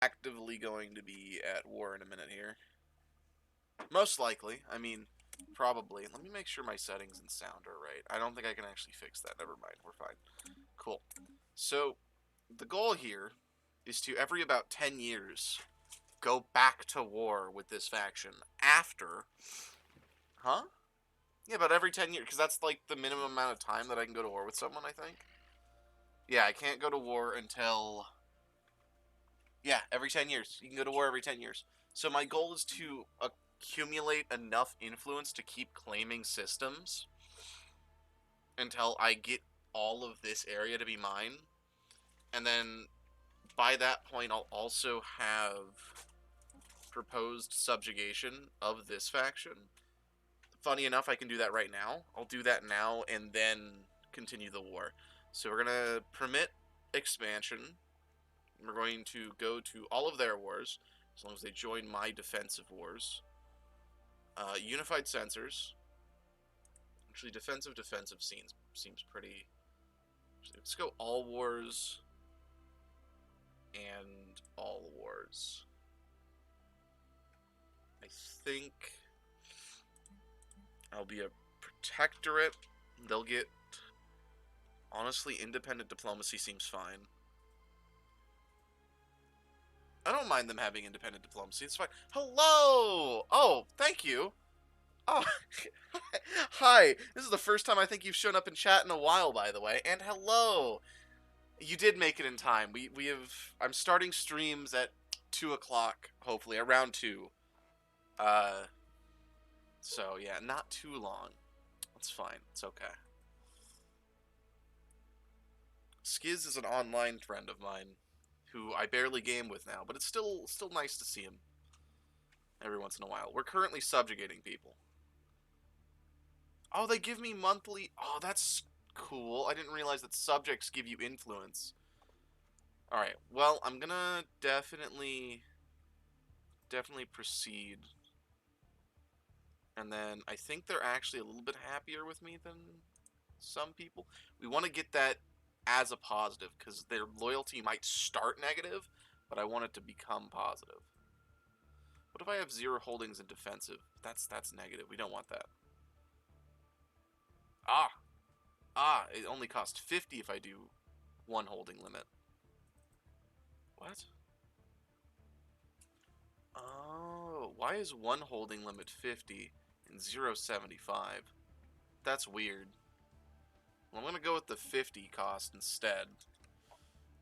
actively going to be at war in a minute here. Most likely. I mean, probably. Let me make sure my settings and sound are right. I don't think I can actually fix that. Never mind. We're fine. Cool. So, the goal here is to, every about 10 years, go back to war with this faction after... Huh? Yeah, about every 10 years, because that's, like, the minimum amount of time that I can go to war with someone, I think. Yeah, I can't go to war until... Yeah, every 10 years. You can go to war every 10 years. So my goal is to accumulate enough influence to keep claiming systems until I get all of this area to be mine. And then by that point, I'll also have proposed subjugation of this faction. Funny enough, I can do that right now. I'll do that now and then continue the war. So we're going to permit expansion. We're going to go to all of their wars, as long as they join my defensive wars. Unified sensors. Actually, defensive seems pretty... Let's go all wars and all wars. I think I'll be a protectorate. They'll get... Honestly, independent diplomacy seems fine. I don't mind them having independent diplomacy. It's fine. Hello! Oh, thank you. Oh, hi. This is the first time I think you've shown up in chat in a while, by the way. And hello. You did make it in time. We have... I'm starting streams at 2 o'clock, hopefully, around 2. So, yeah, not too long. That's fine. It's okay. Skiz is an online friend of mine who I barely game with now, but it's still nice to see him every once in a while. We're currently subjugating people. Oh, they give me monthly... Oh, that's cool. I didn't realize that subjects give you influence. Alright, well, I'm gonna definitely proceed. And then I think they're actually a little bit happier with me than some people. We want to get that as a positive, because their loyalty might start negative, but I want it to become positive. What if I have 0 holdings in defensive? That's negative. We don't want that. It only costs 50 if I do 1 holding limit. What? Oh, why is 1 holding limit 50 and 0 75? That's weird. Well, I'm gonna go with the 50 cost instead.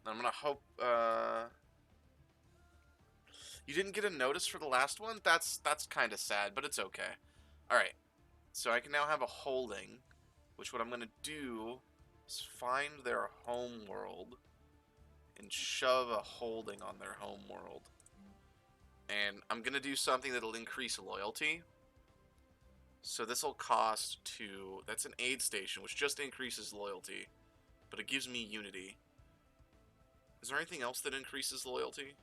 I'm gonna hope, You didn't get a notice for the last one? That's kind of sad, but it's okay. Alright, so I can now have a holding, which what I'm gonna do is find their home world and shove a holding on their home world. And I'm gonna do something that'll increase loyalty. So this will cost 2. That's an aid station, which just increases loyalty, but it gives me unity. Is there anything else that increases loyalty?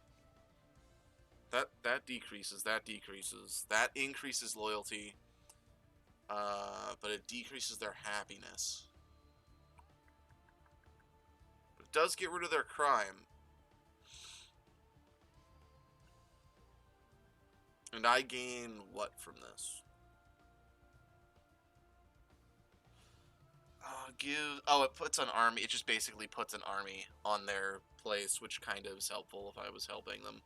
That decreases, that decreases. That increases loyalty, but it decreases their happiness. But it does get rid of their crime. And I gain what from this? It puts an army. It just basically puts an army on their place, which kind of is helpful if I was helping them.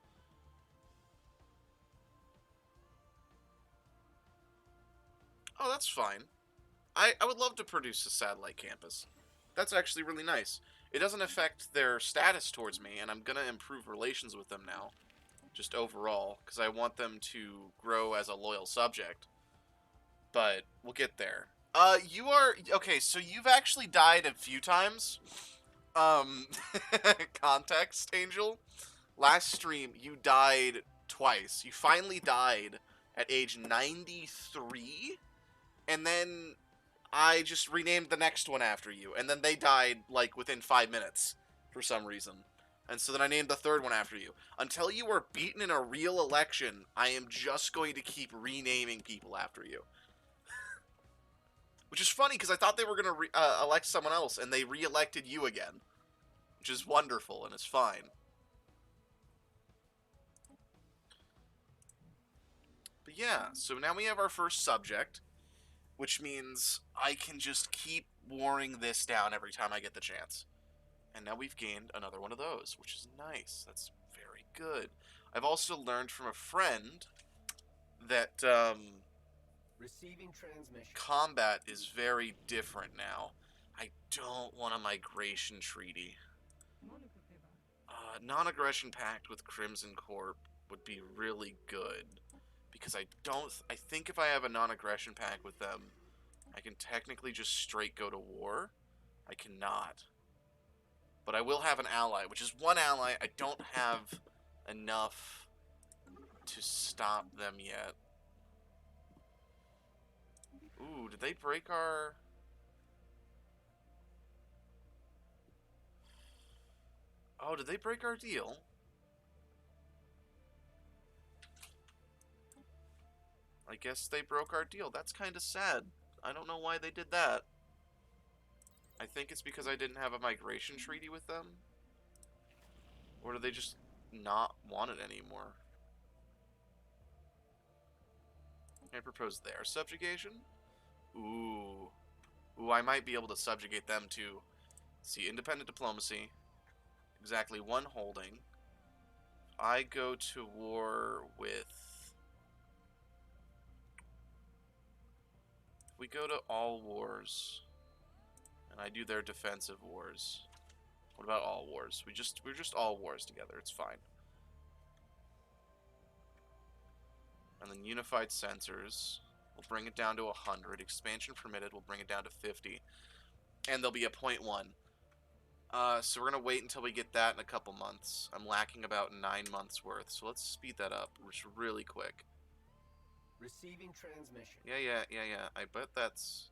Oh, that's fine. I would love to produce a satellite campus. That's actually really nice. It doesn't affect their status towards me, and I'm gonna improve relations with them now. Just overall, because I want them to grow as a loyal subject. But we'll get there. You are... Okay, so you've actually died a few times. Context, Angel. Last stream, you died twice. You finally died at age 93, and then I just renamed the next one after you, and then they died, like, within 5 minutes, for some reason. And so then I named the third one after you. Until you are beaten in a real election, I am just going to keep renaming people after you. Which is funny, because I thought they were going to elect someone else, and they re-elected you again. Which is wonderful, and it's fine. But yeah, so now we have our first subject, which means I can just keep warring this down every time I get the chance. And now we've gained another one of those, which is nice. That's very good. I've also learned from a friend that Receiving transmission. combat is very different now. I don't want a migration treaty. Non-aggression pact with Crimson Corp would be really good. Because I think if I have a non-aggression pact with them, I can technically just straight go to war. I cannot. But I will have an ally, which is one ally. I don't have enough to stop them yet. Ooh, did they break our... Oh, did they break our deal? I guess they broke our deal. That's kind of sad. I don't know why they did that. I think it's because I didn't have a migration treaty with them. Or do they just not want it anymore? I propose their subjugation? Ooh. Ooh, I might be able to subjugate them too. See, independent diplomacy. Exactly one holding. I go to war with... If we go to all wars, and I do their defensive wars. What about all wars? We're just all wars together. It's fine. And then unified sensors. We'll bring it down to 100. Expansion permitted. We'll bring it down to 50. And there'll be a 0.1. So we're going to wait until we get that in a couple months. I'm lacking about 9 months worth. So let's speed that up, which is really quick. Receiving transmission. Yeah. I bet that's...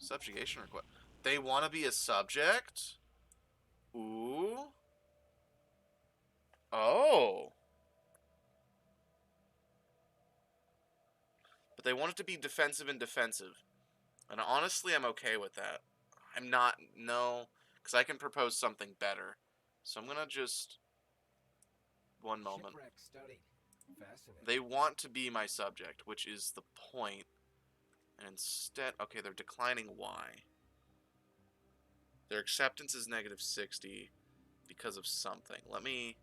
Subjugation request. They want to be a subject? Ooh. Oh. But they want it to be defensive and defensive. And honestly, I'm okay with that. I'm not... No. Because I can propose something better. So I'm going to just... One moment. Shipwreck studied. Fascinating. They want to be my subject, which is the point. And instead... Okay, they're declining Y. Their acceptance is -60 because of something. Let me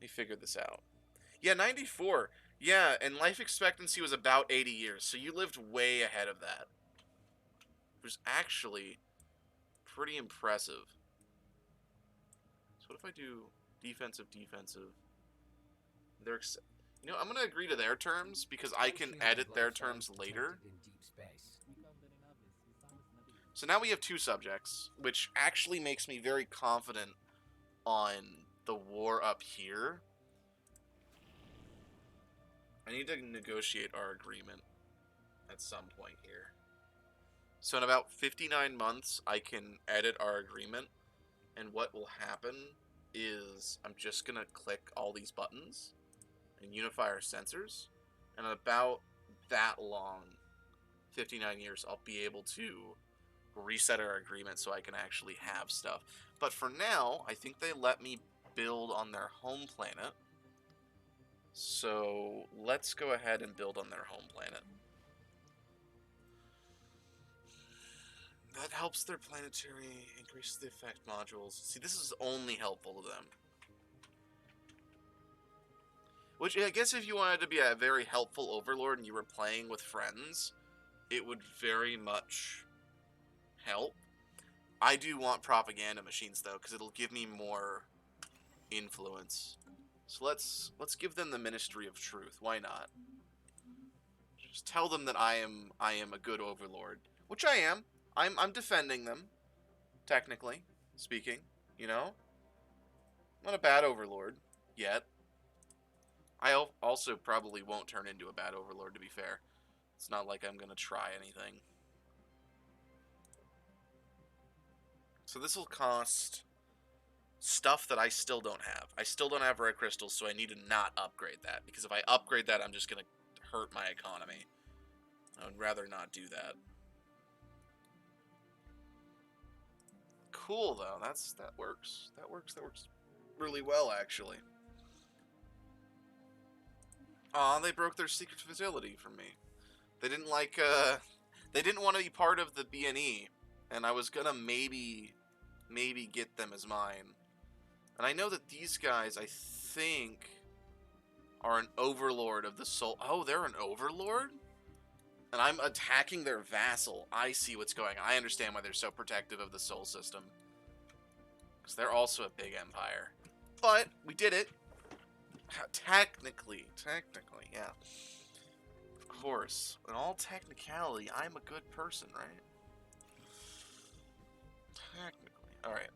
figure this out. Yeah, 94. Yeah, and life expectancy was about 80 years, so you lived way ahead of that. It was actually pretty impressive. So what if I do defensive? They're I'm going to agree to their terms because I can edit their terms later. So now we have 2 subjects, which actually makes me very confident on the war up here. I need to negotiate our agreement at some point here. So in about 59 months, I can edit our agreement. And what will happen is I'm just going to click all these buttons and unify our sensors. And in about that long, 59 years, I'll be able to reset our agreement so I can actually have stuff. But for now, I think they let me build on their home planet. So let's go ahead and build on their home planet. That helps their planetary, increases the effect modules. See, this is only helpful to them. Which, I guess if you wanted to be a very helpful overlord and you were playing with friends, it would very much help. I do want propaganda machines, though, because it'll give me more influence. So let's give them the Ministry of Truth. Why not? Just tell them that I am a good overlord, which I am. I'm defending them, technically speaking. You know, I'm not a bad overlord yet. I also probably won't turn into a bad overlord, to be fair. It's not like I'm gonna try anything. So this will cost stuff that I still don't have. I still don't have rare crystals, so I need to not upgrade that. Because if I upgrade that, I'm just going to hurt my economy. I would rather not do that. Cool, though. That works. That works really well, actually. Aw, they broke their secret facility from me. They didn't like, they didn't want to be part of the BNE, and I was gonna maybe get them as mine. And I know that these guys, I think, are an overlord of the soul. Oh, they're an overlord? And I'm attacking their vassal. I see what's going on. I understand why they're so protective of the Sol system. Because they're also a big empire. But, we did it. Technically, yeah. Of course. In all technicality, I'm a good person, right? Technically. Alright.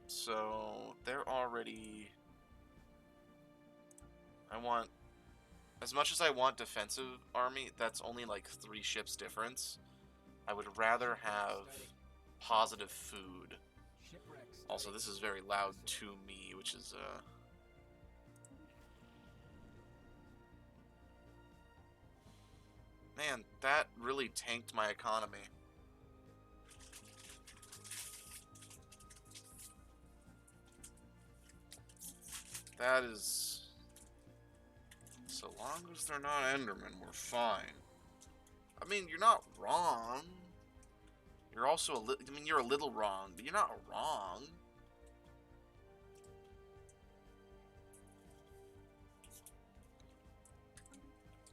So, they're already... As much as I want defensive army, that's only like 3 ships difference. I would rather have positive food. Also, this is very loud to me, which is, Man, that really tanked my economy. That is... So long as they're not Endermen, we're fine. I mean, you're not wrong. You're also I mean, you're a little wrong, but you're not wrong.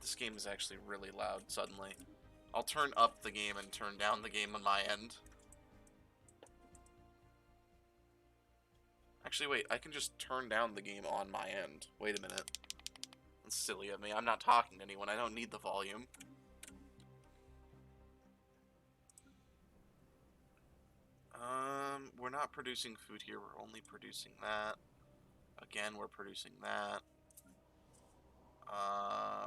This game is actually really loud suddenly. I'll turn up the game and turn down the game on my end. Actually, wait, I can just turn down the game on my end. Wait a minute. That's silly of me. I'm not talking to anyone. I don't need the volume. We're not producing food here. We're only producing that. Again, we're producing that.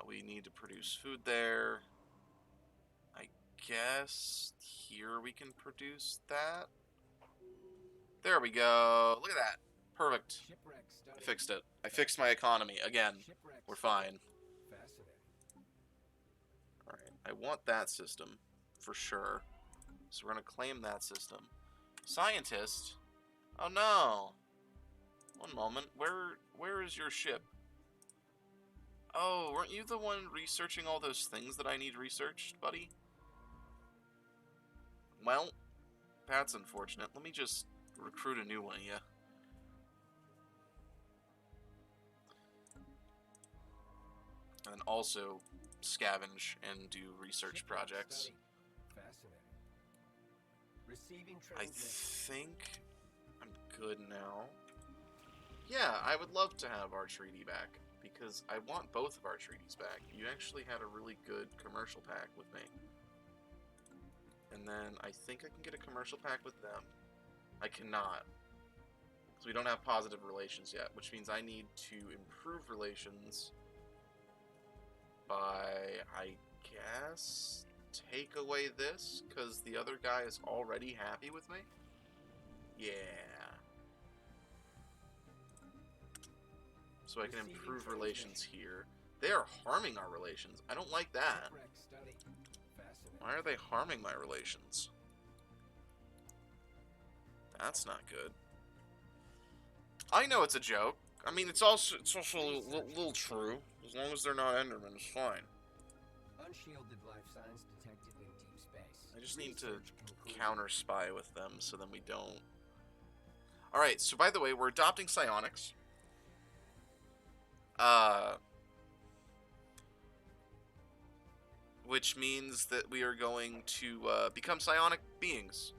We need to produce food there. I guess here we can produce that. There we go. Look at that. Perfect. I fixed it. I fixed my economy. Again, we're fine. Alright, I want that system for sure. So we're going to claim that system. Scientist? Oh no. One moment. Where is your ship? Oh, weren't you the one researching all those things that I need researched, buddy? Well, that's unfortunate. Let me just recruit a new one of you. And then also scavenge and do research projects. I think I'm good now. Yeah, I would love to have our treaty back, because I want both of our treaties back. You actually had a really good commercial pact with me. And then I think I can get a commercial pact with them. I cannot. Because we don't have positive relations yet, which means I need to improve relations by, I guess, take away this, because the other guy is already happy with me? Yeah. So I can improve relations here. They are harming our relations. I don't like that. Why are they harming my relations? That's not good. I know it's a joke. I mean, it's also a little true. As long as they're not Endermen, it's fine. Unshielded life signs detected in deep space. I just need to counter spy with them so then we don't. Alright, so by the way, we're adopting psionics. Which means that we are going to become psionic beings.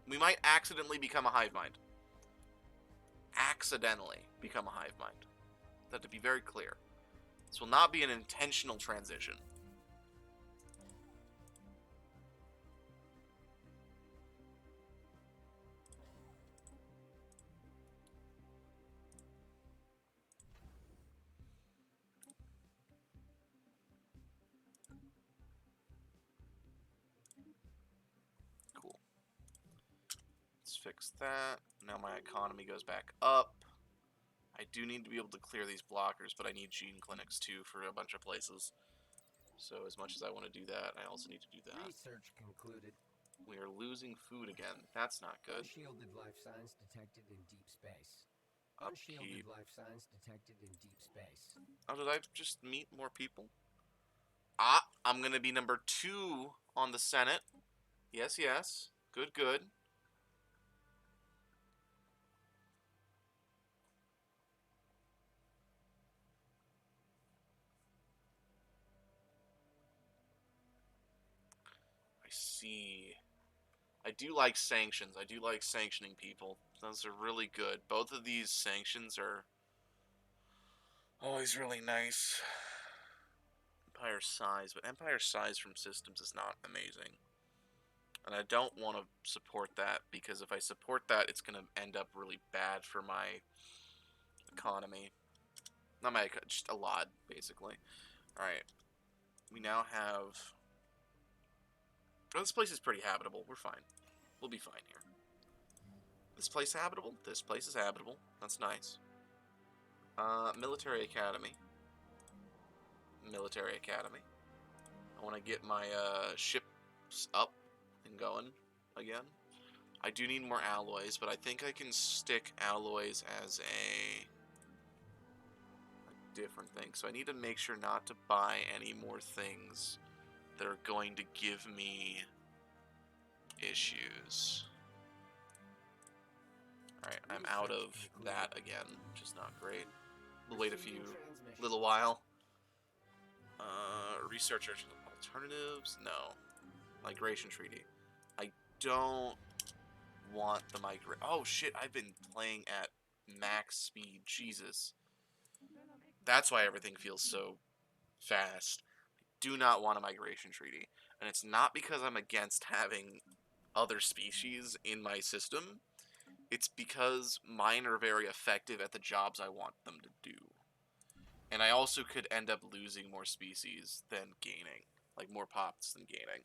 We might accidentally become a hive mind. Accidentally become a hive mind. That to be very clear. This will not be an intentional transition. Cool. Let's fix that. Now my economy goes back up. I do need to be able to clear these blockers, but I need gene clinics too for a bunch of places. So as much as I want to do that, I also need to do that. Research concluded. We are losing food again. That's not good. Unshielded life signs detected in deep space. Unshielded Upkeep. life signs detected in deep space. Oh, did I just meet more people? Ah, I'm gonna be number 2 on the Senate. Yes, yes. Good, good. I see. I do like sanctions. I do like sanctioning people. Those are really good. Both of these sanctions are always really nice. Empire size, but empire size from systems is not amazing. And I don't want to support that, because if I support that, it's going to end up really bad for my economy. Not my, just a lot, basically. Alright. We now have... Oh, this place is pretty habitable. We're fine. We'll be fine here. This place habitable? This place is habitable. That's nice. Military Academy. Military Academy. I want to get my ships up and going again. I do need more alloys, but I think I can stick alloys as a different thing. So I need to make sure not to buy any more things that are going to give me issues. Alright, I'm out of that again, which is not great. We'll wait a little while. Research alternatives? No. Migration treaty. I don't want the migrate. Oh shit, I've been playing at max speed. Jesus. That's why everything feels so fast. I do not want a migration treaty. And it's not because I'm against having other species in my system. It's because mine are very effective at the jobs I want them to do. And I also could end up losing more species than gaining. Like, more pops than gaining.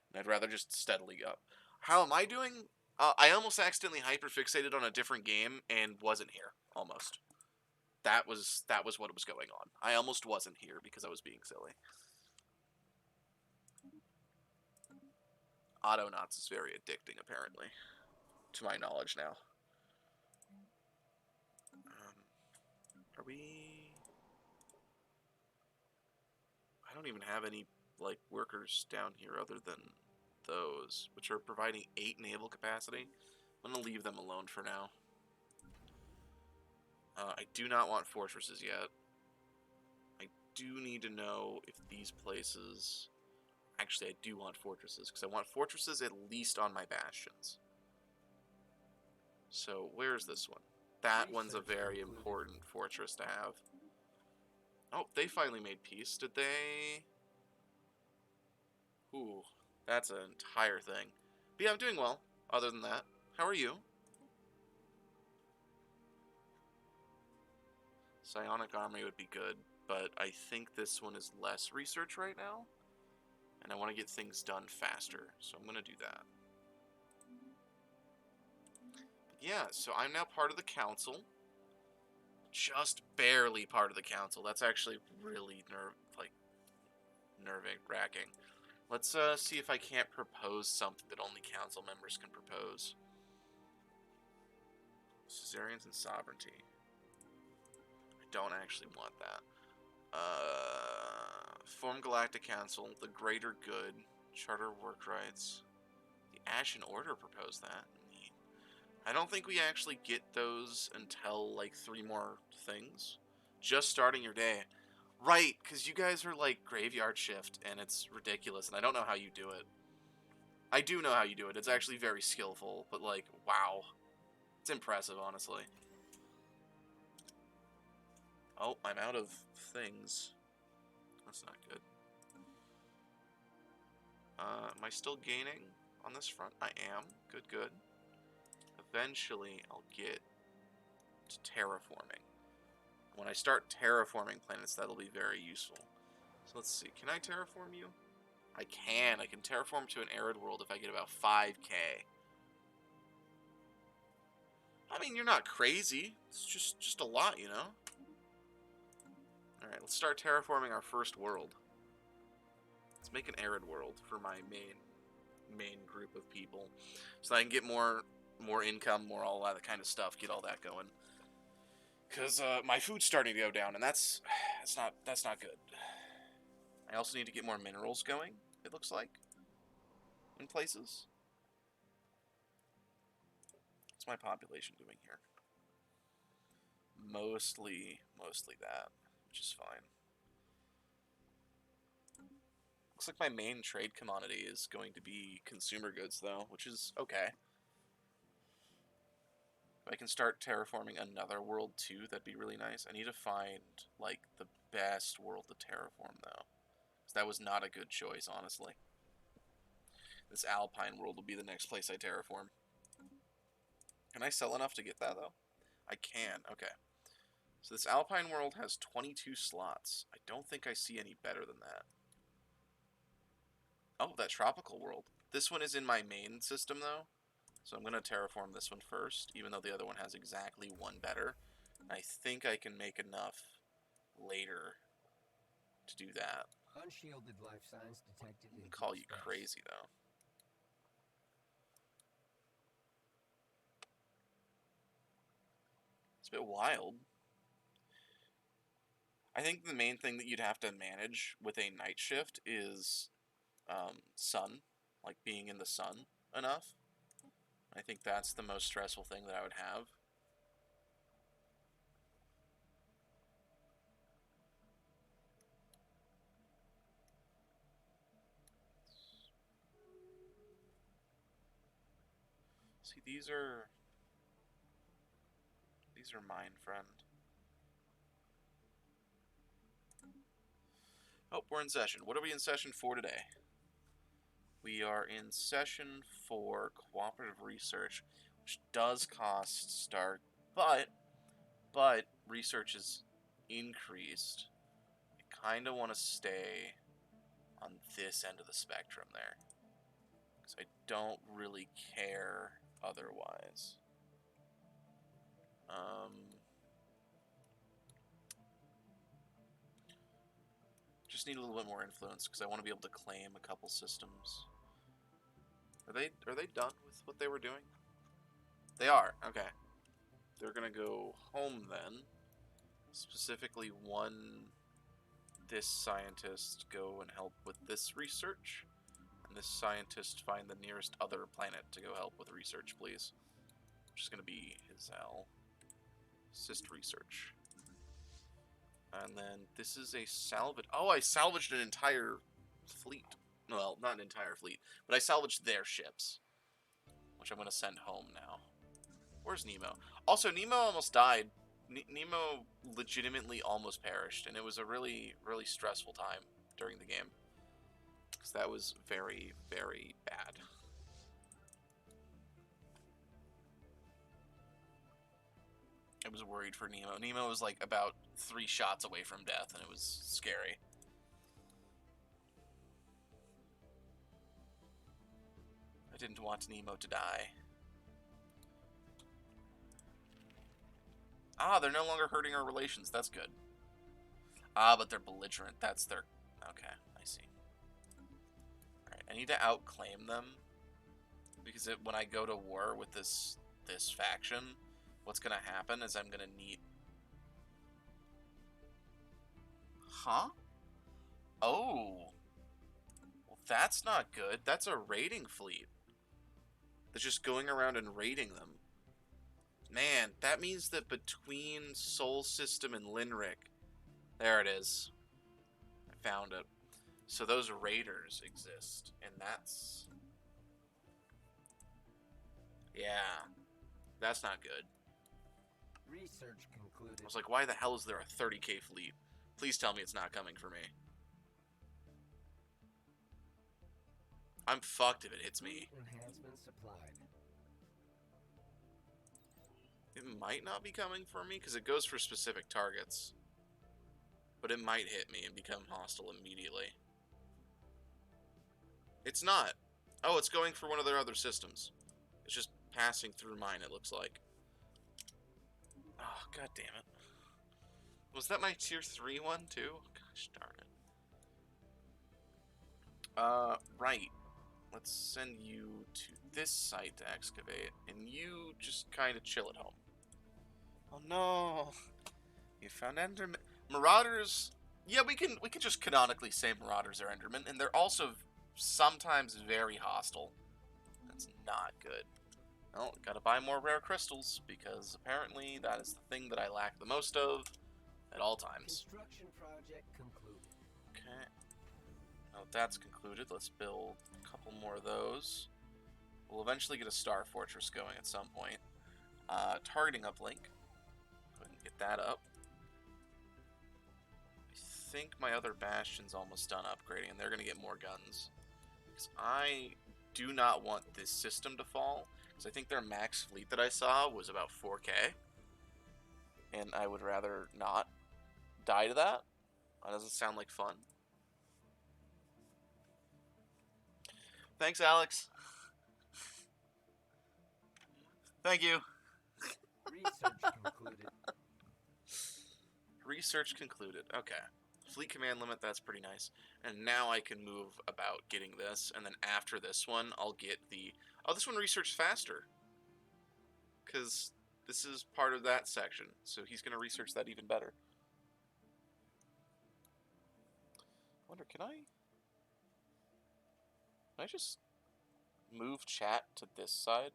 And I'd rather just steadily go. How am I doing? I almost accidentally hyperfixated on a different game and wasn't here. Almost. That was what was going on. I almost wasn't here because I was being silly. Autonauts is very addicting, apparently. To my knowledge now. Are we... I don't even have any, like, workers down here other than those, which are providing 8 naval capacity. I'm going to leave them alone for now. I do not want fortresses yet. I do need to know if these places... Actually, I do want fortresses, because I want fortresses at least on my bastions. So, where's this one? That one's a very important fortress to have. Oh, they finally made peace. Did they... Ooh, that's an entire thing. But yeah, I'm doing well, other than that. How are you? Psionic Army would be good, but I think this one is less research right now. And I want to get things done faster, so I'm going to do that. But yeah, so I'm now part of the council. Just barely part of the council. That's actually really nerve-wracking. Let's see if I can't propose something that only council members can propose. Caesarians and sovereignty. I don't actually want that. Form Galactic Council, the Greater Good, Charter Work Rights. The Ashen Order proposed that. Neat. I don't think we actually get those until, like, 3 more things. Just starting your day. Right, because you guys are, like, graveyard shift, and it's ridiculous, and I don't know how you do it. I do know how you do it. It's actually very skillful, but, like, wow. It's impressive, honestly. Oh, I'm out of things. That's not good. Am I still gaining on this front? I am. Good, good. Eventually, I'll get to terraforming. When I start terraforming planets, that'll be very useful. So let's see. Can I terraform you? I can. I can terraform to an arid world if I get about 5k. I mean, you're not crazy. It's just a lot, you know? Alright, let's start terraforming our first world. Let's make an arid world for my main group of people. So I can get more income, more all that kind of stuff, get all that going. Because my food's starting to go down, and that's not good. I also need to get more minerals going, it looks like, in places. What's my population doing here? Mostly that, which is fine. Looks like my main trade commodity is going to be consumer goods, though, which is okay. If I can start terraforming another world, too, that'd be really nice. I need to find, like, the best world to terraform, though. Because that was not a good choice, honestly. This Alpine world will be the next place I terraform. Can I sell enough to get that, though? I can, okay. So this Alpine world has 22 slots. I don't think I see any better than that. Oh, that tropical world. This one is in my main system, though. So I'm going to terraform this one first, even though the other one has exactly one better. I think I can make enough later to do that. Unshielded life signs detected in Call you space. crazy, though. It's a bit wild. I think the main thing that you'd have to manage with a night shift is sun, like being in the sun enough. I think that's the most stressful thing that I would have. See, these are mine, friend. Oh, we're in session. What are we in session for today? We are in session for cooperative research, which does cost Stark, but research is increased. I kind of want to stay on this end of the spectrum there, because I don't really care otherwise. Just need a little bit more influence because I want to be able to claim a couple systems. Are they done with what they were doing? They are. Okay. They're gonna go home then. Specifically, this scientist go and help with this research, and this scientist find the nearest other planet to go help with research, please. Which is gonna be Hizal. Assist research. And then this is a salvage. Oh, I salvaged an entire fleet. Well, not an entire fleet, but I salvaged their ships, which I'm going to send home now. Where's Nemo? Also, Nemo almost died. Nemo legitimately almost perished, and it was a really, really stressful time during the game. Because that was very, very bad. I was worried for Nemo. Nemo was like about 3 shots away from death, and it was scary. I didn't want Nemo to die. Ah, they're no longer hurting our relations. That's good. Ah, but they're belligerent. That's their... Okay, I see. Alright, I need to outclaim them. Because when I go to war with this faction, what's going to happen is I'm going to need... Huh? Oh. Well, that's not good. That's a raiding fleet. That's just going around and raiding them. Man, that means that between Sol System and Linric... There it is. I found it. So those raiders exist, and that's... Yeah. That's not good. Research concluded. I was like, why the hell is there a 30k fleet? Please tell me it's not coming for me. I'm fucked if it hits me. Enhancement supplied. It might not be coming for me, because it goes for specific targets. But it might hit me and become hostile immediately. It's not. Oh, it's going for one of their other systems. It's just passing through mine, it looks like. Oh, god damn it. Was that my tier 3 one, too? Gosh darn it. Right. Let's send you to this site to excavate, and you just kind of chill at home. Oh no! You found Enderman. Marauders. Yeah, we can just canonically say Marauders are Endermen, and they're also sometimes very hostile. That's not good. Well, gotta buy more rare crystals, because apparently that is the thing that I lack the most of at all times. Construction project concluded. Okay. Now that that's concluded, let's build a couple more of those. We'll eventually get a Star Fortress going at some point. Targeting uplink. Go ahead and get that up. I think my other Bastion's almost done upgrading, and they're going to get more guns. Because I do not want this system to fall. Because I think their max fleet that I saw was about 4K. And I would rather not die to that. That doesn't sound like fun. Thanks, Alex. Thank you. Research concluded. Research concluded. Okay. Fleet command limit, that's pretty nice. And now I can move about getting this, and then after this one, I'll get the... Oh, this one researched faster. Because this is part of that section, so he's going to research that even better. I wonder, can I just move chat to this side?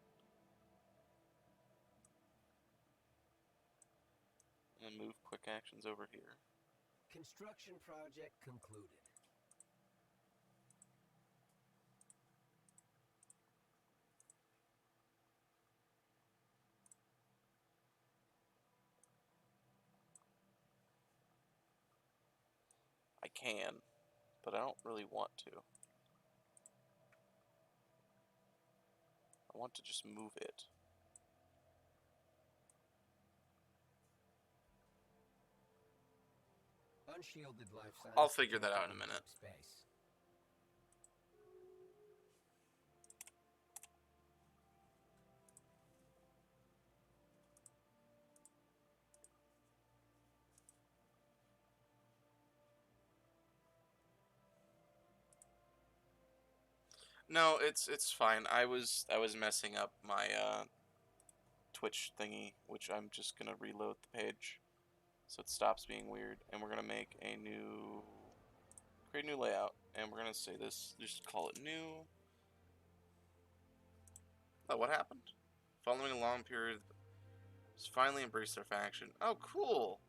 And move quick actions over here. Construction project concluded. I can, but I don't really want to. I want to just move it. Unshielded life signs. I'll figure that out in a minute. Space. No, it's fine. I was messing up my Twitch thingy, which I'm just gonna reload the page so it stops being weird, and we're gonna make a new create a new layout, and we're gonna say this, just call it new. Oh, what happened? Following a long period, just finally embraced their faction. Oh, cool.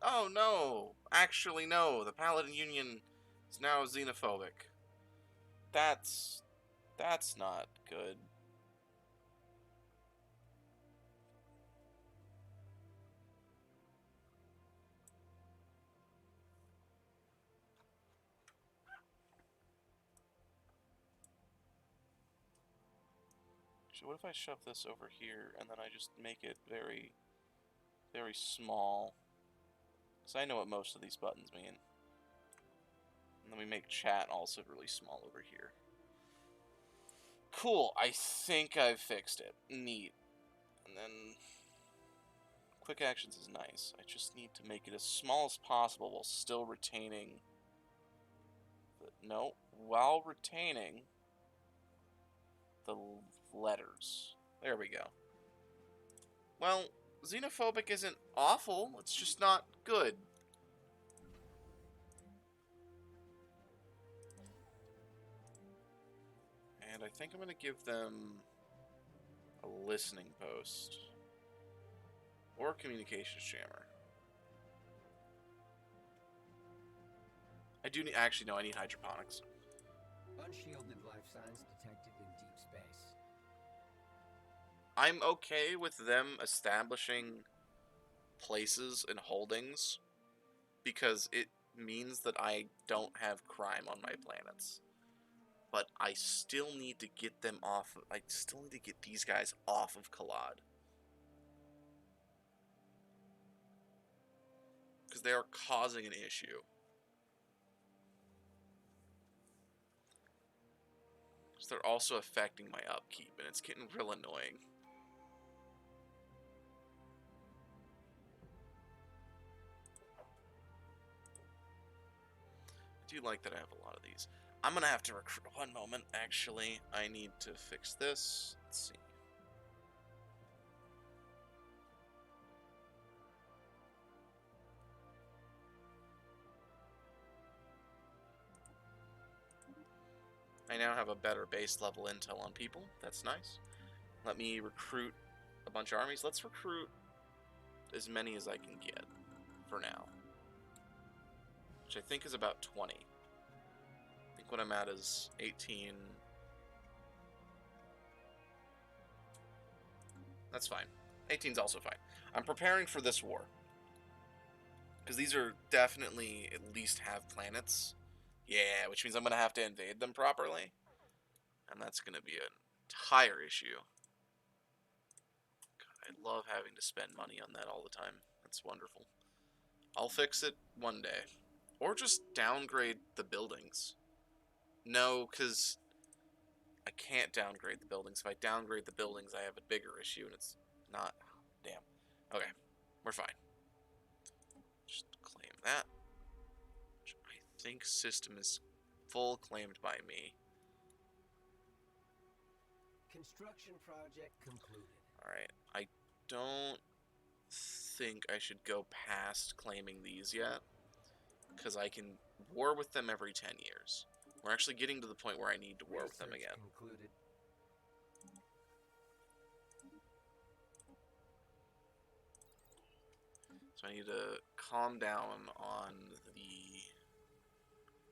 Oh no, actually no. The Paladin Union is now xenophobic. That's not good. Actually, what if I shove this over here and then I just make it very, very small? Because I know what most of these buttons mean. And then we make chat also really small over here. Cool, I think I've fixed it. Neat. And then quick actions is nice. I just need to make it as small as possible while still retaining while retaining the letters. There we go. Well, xenophobic isn't awful, it's just not good. And I think I'm going to give them a listening post. Or communications jammer. I do need, actually, no, I need hydroponics. Unshielded life signs detected in deep space. I'm okay with them establishing places and holdings because it means that I don't have crime on my planets. But I still need to get them off. I still need to get these guys off of Kalad. Because they are causing an issue. Because they're also affecting my upkeep, and it's getting real annoying. I do like that I have a lot of these. I'm going to have to recruit. One moment, actually. I need to fix this. Let's see. I now have a better base level intel on people. That's nice. Let me recruit a bunch of armies. Let's recruit as many as I can get for now, which I think is about 20. I think what I'm at is 18. That's fine. 18's also fine. I'm preparing for this war, because these are definitely at least have planets. Yeah, which means I'm going to have to invade them properly, and that's going to be an entire issue. God, I love having to spend money on that all the time. That's wonderful. I'll fix it one day. Or just downgrade the buildings. No, because I can't downgrade the buildings. If I downgrade the buildings, I have a bigger issue, and it's not... Damn. Okay, we're fine. Just claim that. Which I think system is full claimed by me. Construction project concluded. Alright, I don't think I should go past claiming these yet, because I can war with them every 10 years. We're actually getting to the point where I need to war with them again. Concluded. So I need to calm down on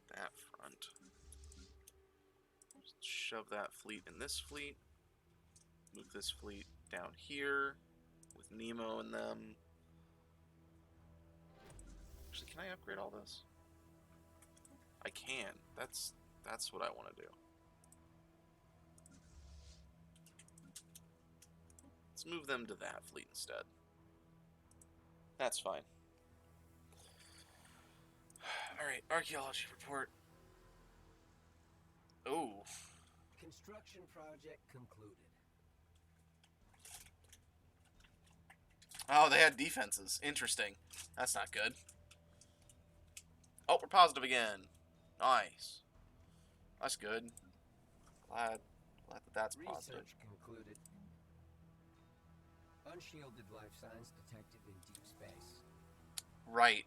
that front. Just shove that fleet in this fleet. Move this fleet down here with Nemo and them. Actually, can I upgrade all this? I can. That's what I want to do. Let's move them to that fleet instead. That's fine. Alright, archaeology report. Oh. Construction project concluded. Oh, they had defenses. Interesting. That's not good. Oh, we're positive again. Nice. That's good. Glad that that's positive. Research concluded. Unshielded life signs detected in deep space. Right.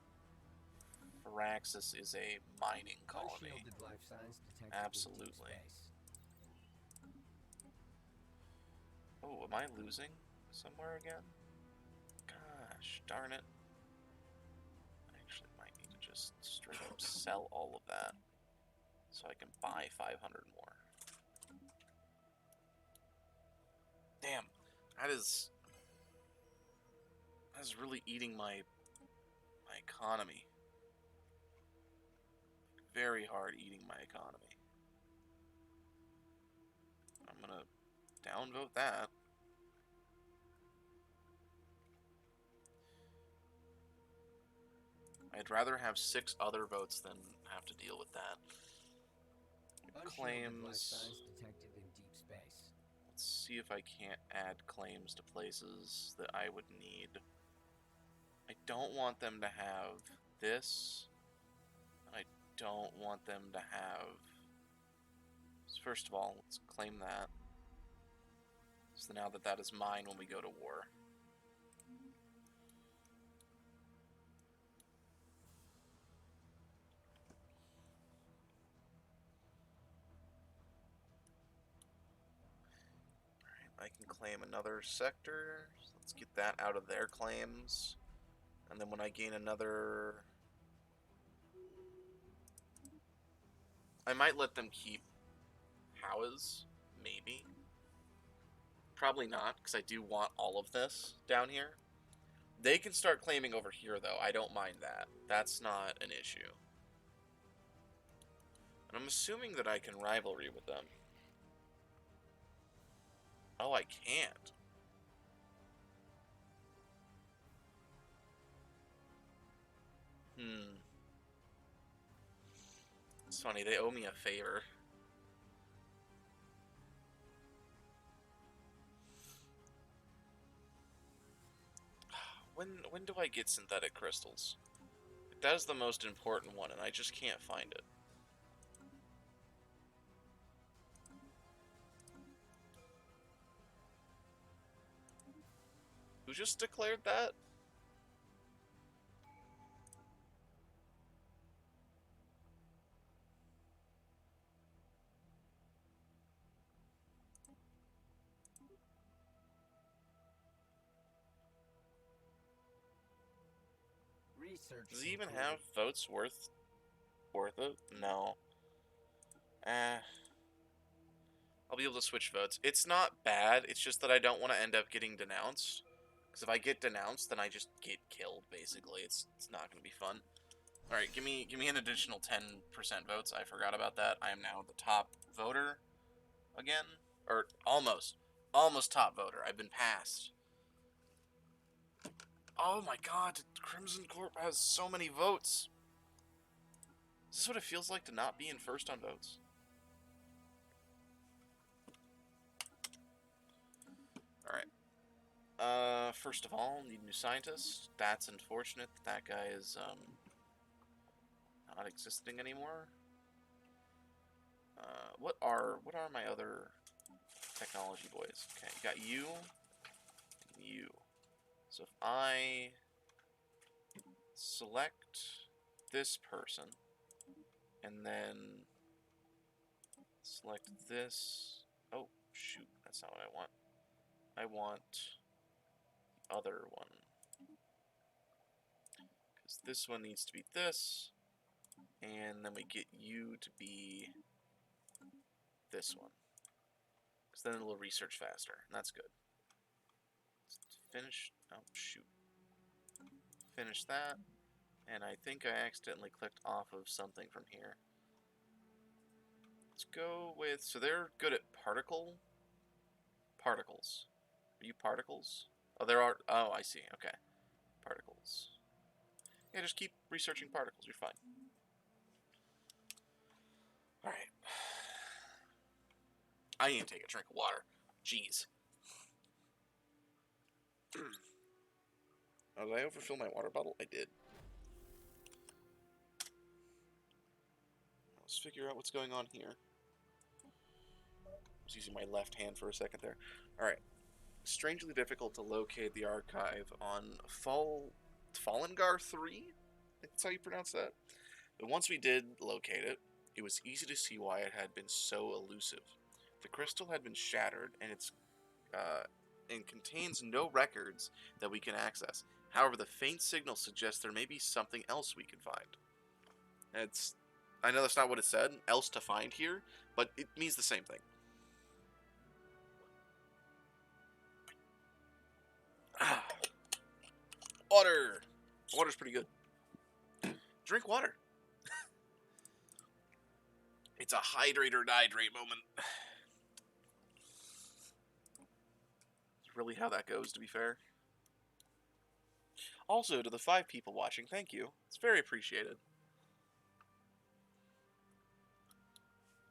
Firaxis is a mining colony. Unshielded life signs detected Absolutely. in deep space. Oh, am I losing somewhere again? Gosh, darn it. I actually might need to just straight up sell all of that so I can buy 500 more. Damn, that is really eating my economy. Very hard eating my economy. I'm gonna downvote that. I'd rather have 6 other votes than have to deal with that. Unshielded life Claims. signs detected in deep space. Let's see if I can't add claims to places that I would need. I don't want them to have this. And I don't want them to have... So first of all, let's claim that. So now that is mine when we go to war. I can claim another sector. So let's get that out of their claims. And then when I gain another... I might let them keep Howes, maybe. Probably not, because I do want all of this down here. They can start claiming over here, though. I don't mind that. That's not an issue. And I'm assuming that I can rivalry with them. Oh, I can't. It's funny, they owe me a favor. When do I get synthetic crystals? That is the most important one, and I just can't find it. Who just declared that? Research Does he even concluded. have votes worth it? No. Eh. I'll be able to switch votes. It's not bad. It's just that I don't want to end up getting denounced. Because if I get denounced, then I just get killed. Basically, it's not going to be fun. All right, give me an additional 10% votes. I forgot about that. I am now the top voter again, or almost top voter. I've been passed. Oh my God, Crimson Corp has so many votes. Is this what it feels like to not be in first on votes? All right. First of all, need new scientists. That's unfortunate that guy is not existing anymore. What are my other technology boys? Okay, got you and you. So if I select this person and then select this, oh shoot, that's not what I want. I want the other one. Because this one needs to be this, and then we get you to be this one. Because then it'll research faster, and that's good. Let's finish, oh shoot. Finish that, and I think I accidentally clicked off of something from here. Let's go with, so they're good at particles. Are you particles? Oh, there are, oh, I see, okay. Particles. Yeah, just keep researching particles, you're fine. Alright. I need to take a drink of water. Jeez. Oh, did I overfill my water bottle? I did. Let's figure out what's going on here. I was using my left hand for a second there. Alright. Strangely difficult to locate the archive on Fallengar 3? I think that's how you pronounce that. But once we did locate it, it was easy to see why it had been so elusive. The crystal had been shattered, and contains no records that we can access. However, the faint signal suggests there may be something else we can find. I know that's not what it said, else to find here, but it means the same thing. Water! Water's pretty good. Drink water. It's a hydrate or dihydrate moment. It's really how that goes, to be fair. Also, to the 5 people watching, thank you. It's very appreciated.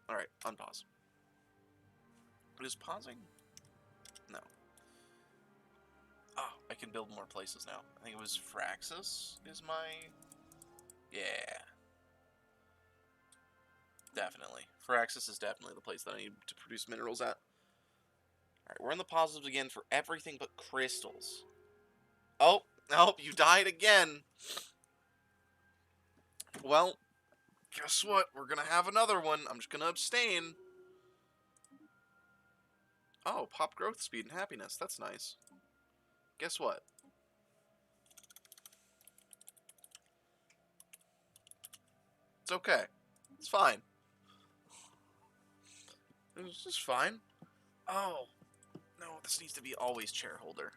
Alright, unpause. Is pausing? No. Oh, I can build more places now. I think it was Fraxis is my... Yeah. Definitely. Fraxis is definitely the place that I need to produce minerals at. Alright, we're in the positives again for everything but crystals. Oh, nope, you died again. Well, guess what? We're gonna have another one. I'm just gonna abstain. Oh, pop growth speed and happiness. That's nice. Guess what? It's okay. It's fine. It's just fine. Oh, no, this needs to be always chair holder.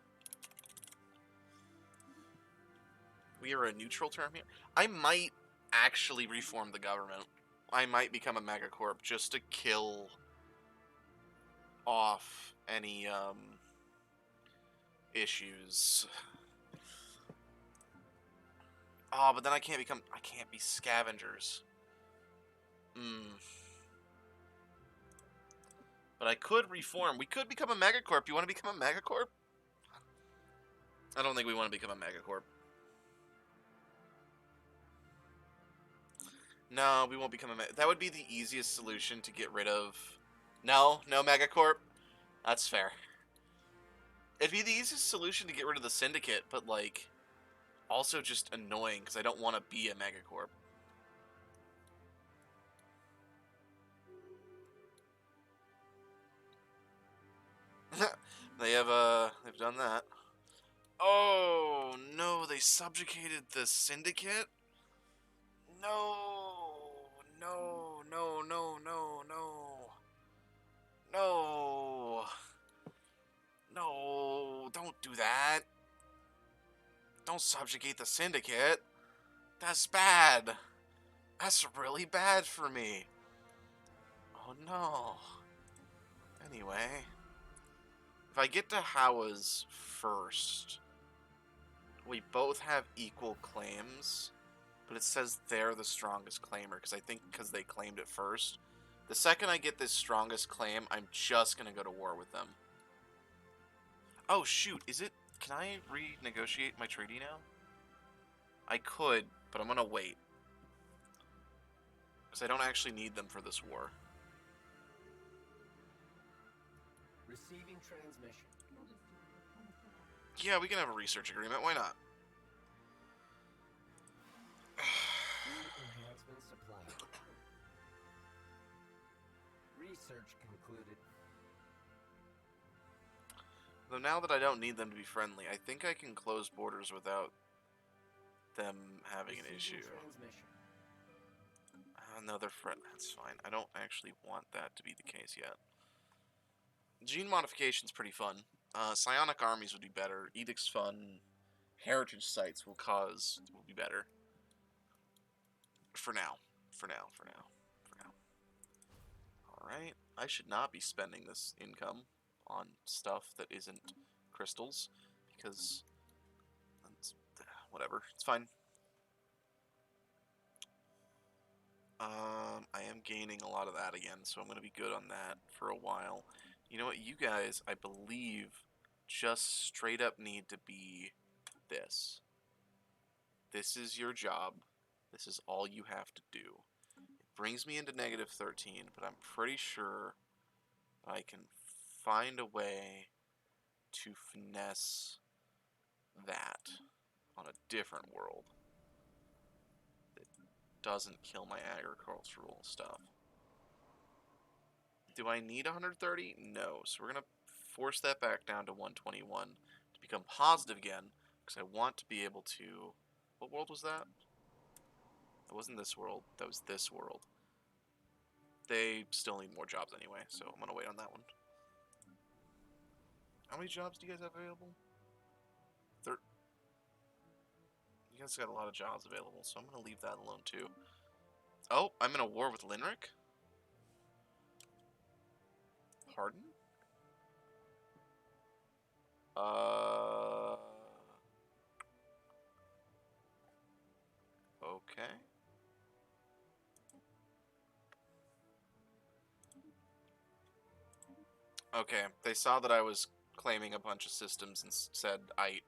We are a neutral term here. I might actually reform the government. I might become a megacorp just to kill off any issues. Oh, but then I can't be scavengers. But I could reform. We could become a megacorp. You want to become a megacorp? I don't think we want to become a megacorp. No, we won't become a that would be the easiest solution to get rid of. No megacorp. That's fair. It'd be the easiest solution to get rid of the syndicate, but like also just annoying because I don't want to be a megacorp. They've done that. Oh no, they subjugated the Syndicate? No. No, no, no, no, no. No. No, don't do that. Don't subjugate the Syndicate. That's bad. That's really bad for me. Oh no. Anyway. If I get to Hawa's first, we both have equal claims, but it says they're the strongest claimer, because they claimed it first. The second I get this strongest claim, I'm just going to go to war with them. Oh, shoot. Can I renegotiate my treaty now? I could, but I'm going to wait. Because I don't actually need them for this war. Receiving transmission. Yeah, we can have a research agreement. Why not? Enhancement supplied. Research concluded. Though now that I don't need them to be friendly, I think I can close borders without them having an issue. Another friend. That's fine. I don't actually want that to be the case yet. Gene modification's pretty fun. Psionic armies would be better. Edict's fun. Heritage sites will be better. For now. Alright. I should not be spending this income on stuff that isn't crystals, because whatever. It's fine. I am gaining a lot of that again, so I'm going to be good on that for a while. You know what? You guys, I believe, just straight up need to be this. This is your job. This is all you have to do. It brings me into -13, but I'm pretty sure I can find a way to finesse that on a different world that doesn't kill my agricultural stuff. Do I need 130? No. So we're going to force that back down to 121 to become positive again, because I want to be able to... What world was that? That wasn't this world. That was this world. They still need more jobs anyway, so I'm going to wait on that one. How many jobs do you guys have available? You guys got a lot of jobs available, so I'm going to leave that alone too. Oh, I'm in a war with Linric? Pardon? Okay. Okay, they saw that I was claiming a bunch of systems and said, I'm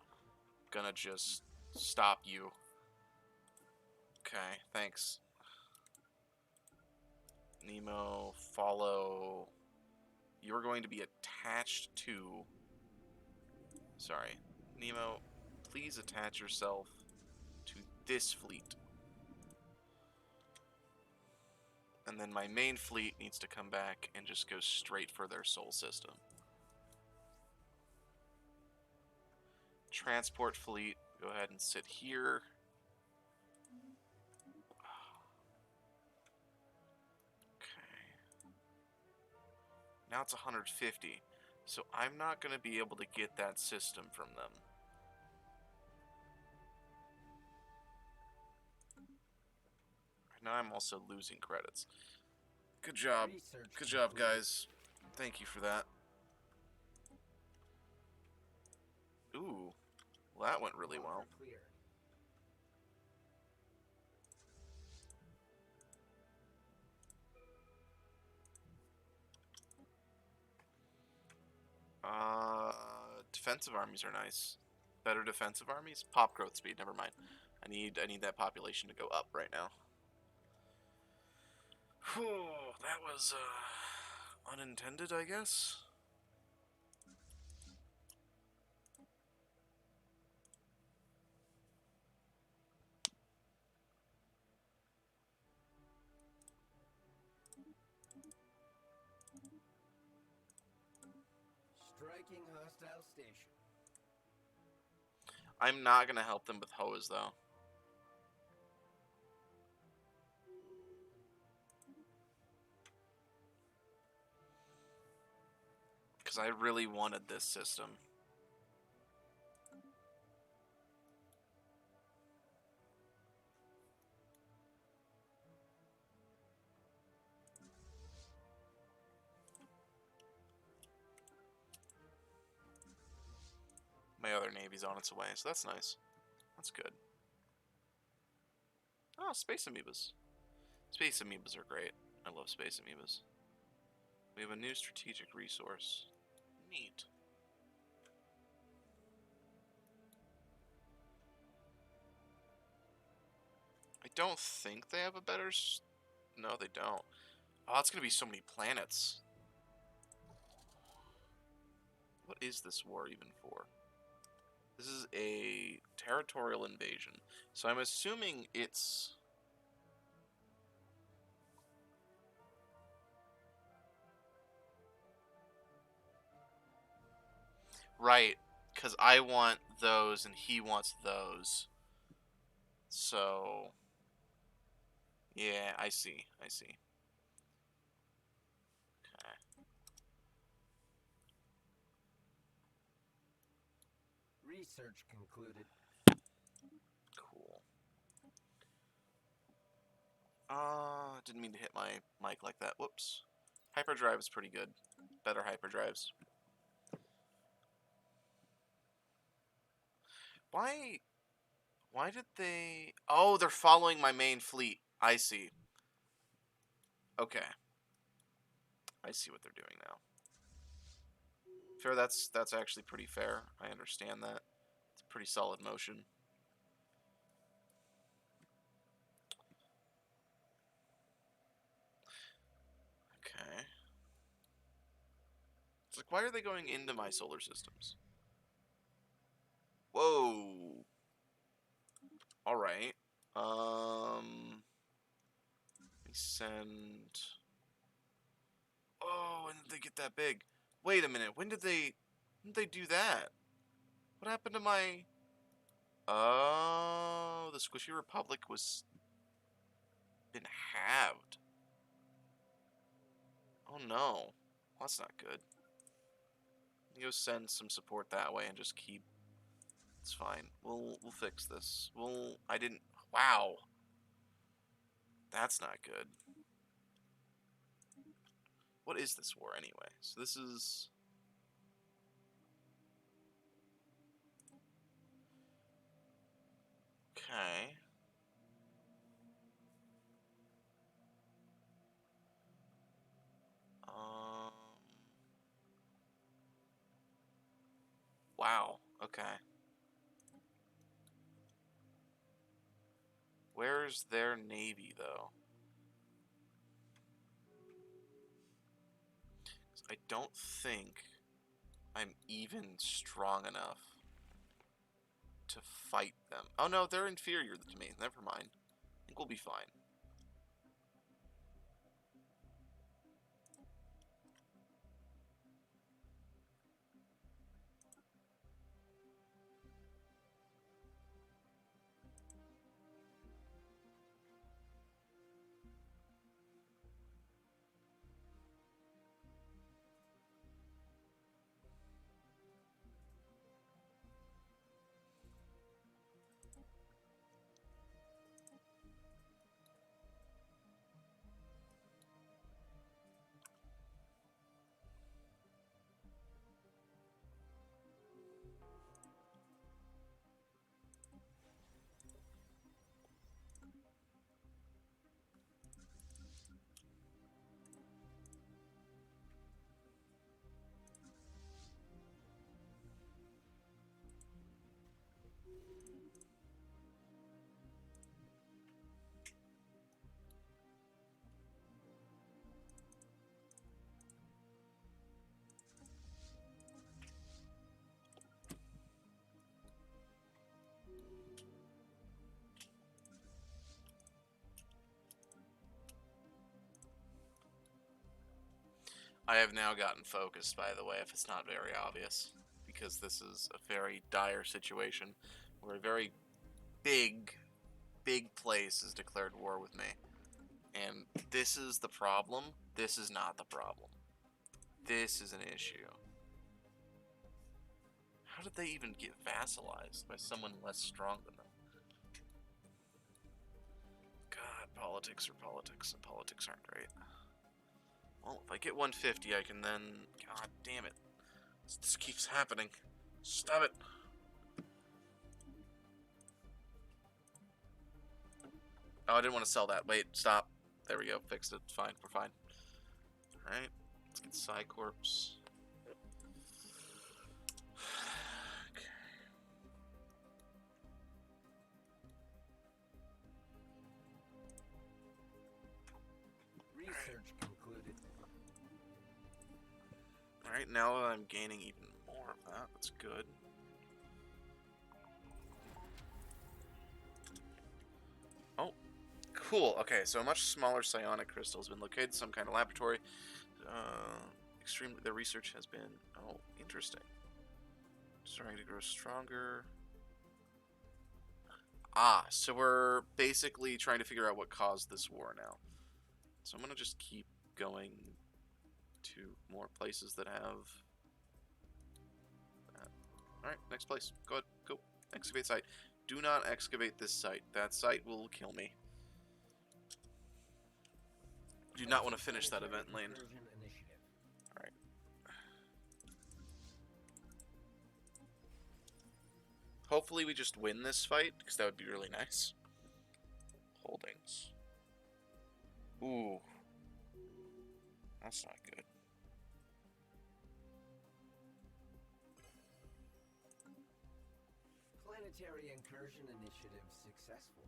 gonna just stop you. Okay, thanks. Nemo, follow. You're going to be attached to... Sorry. Nemo, please attach yourself to this fleet. And then my main fleet needs to come back and just go straight for their soul system. Transport fleet, go ahead and sit here. Okay. Now it's 150. So I'm not going to be able to get that system from them. Now I'm also losing credits. Good job. Good job, guys. Thank you for that. Ooh. Well, that went really well. Defensive armies are nice. Better defensive armies? Pop growth speed, never mind. I need that population to go up right now. Whew, that was, unintended, I guess? Striking hostile station. I'm not gonna help them with hose though. Because I really wanted this system. My other navy's on its way, so that's nice. That's good. Oh, space amoebas. Space amoebas are great. I love space amoebas. We have a new strategic resource. Neat. I don't think they have a better... No, they don't. Oh, it's going to be so many planets. What is this war even for? This is a territorial invasion. So I'm assuming it's... Right, because I want those and he wants those. So... Yeah, I see. I see. Okay. Research concluded. Cool. Didn't mean to hit my mic like that. Whoops. Hyperdrive is pretty good. Better hyperdrives. Why... Why did they... Oh, they're following my main fleet. I see. Okay. I see what they're doing now. Fair, that's actually pretty fair. I understand that. It's a pretty solid motion. Okay. It's like, why are they going into my solar systems? Whoa. Alright. Let me send... Oh, when did they get that big? Wait a minute. When did they do that? What happened to my... Oh, the Squishy Republic was... been halved. Oh no. Well, that's not good. Go send some support that way and just keep... It's fine. We'll fix this. I didn't... Wow. That's not good. What is this war anyway? So this is... Okay. Wow. Okay. Where's their navy, though? I don't think I'm even strong enough to fight them. Oh no, they're inferior to me. Never mind. I think we'll be fine. I have now gotten focused, by the way, if it's not very obvious, because this is a very dire situation. where a very big place has declared war with me. And this is the problem. This is not the problem. This is an issue. How did they even get vassalized by someone less strong than them? God, politics are politics, and politics aren't great. Well, if I get 150, I can then... God damn it. This keeps happening. Stop it. Oh, I didn't want to sell that. Wait, stop. There we go. Fixed it. Fine. We're fine. Alright. Let's get Psycorps. Okay. Research concluded. Alright, now I'm gaining even more of that. That's good. Oh, cool. Okay, so a much smaller psionic crystal has been located in some kind of laboratory. Extremely, the research has been... Oh, interesting. Starting to grow stronger. Ah, so we're basically trying to figure out what caused this war now. So I'm going to just keep going to more places that have... Alright, next place. Go ahead, go. Excavate site. Do not excavate this site. That site will kill me. Do not want to finish that event lane. Alright. Hopefully we just win this fight, because that would be really nice. Holdings. Ooh. That's not good. Planetary incursion initiative successful.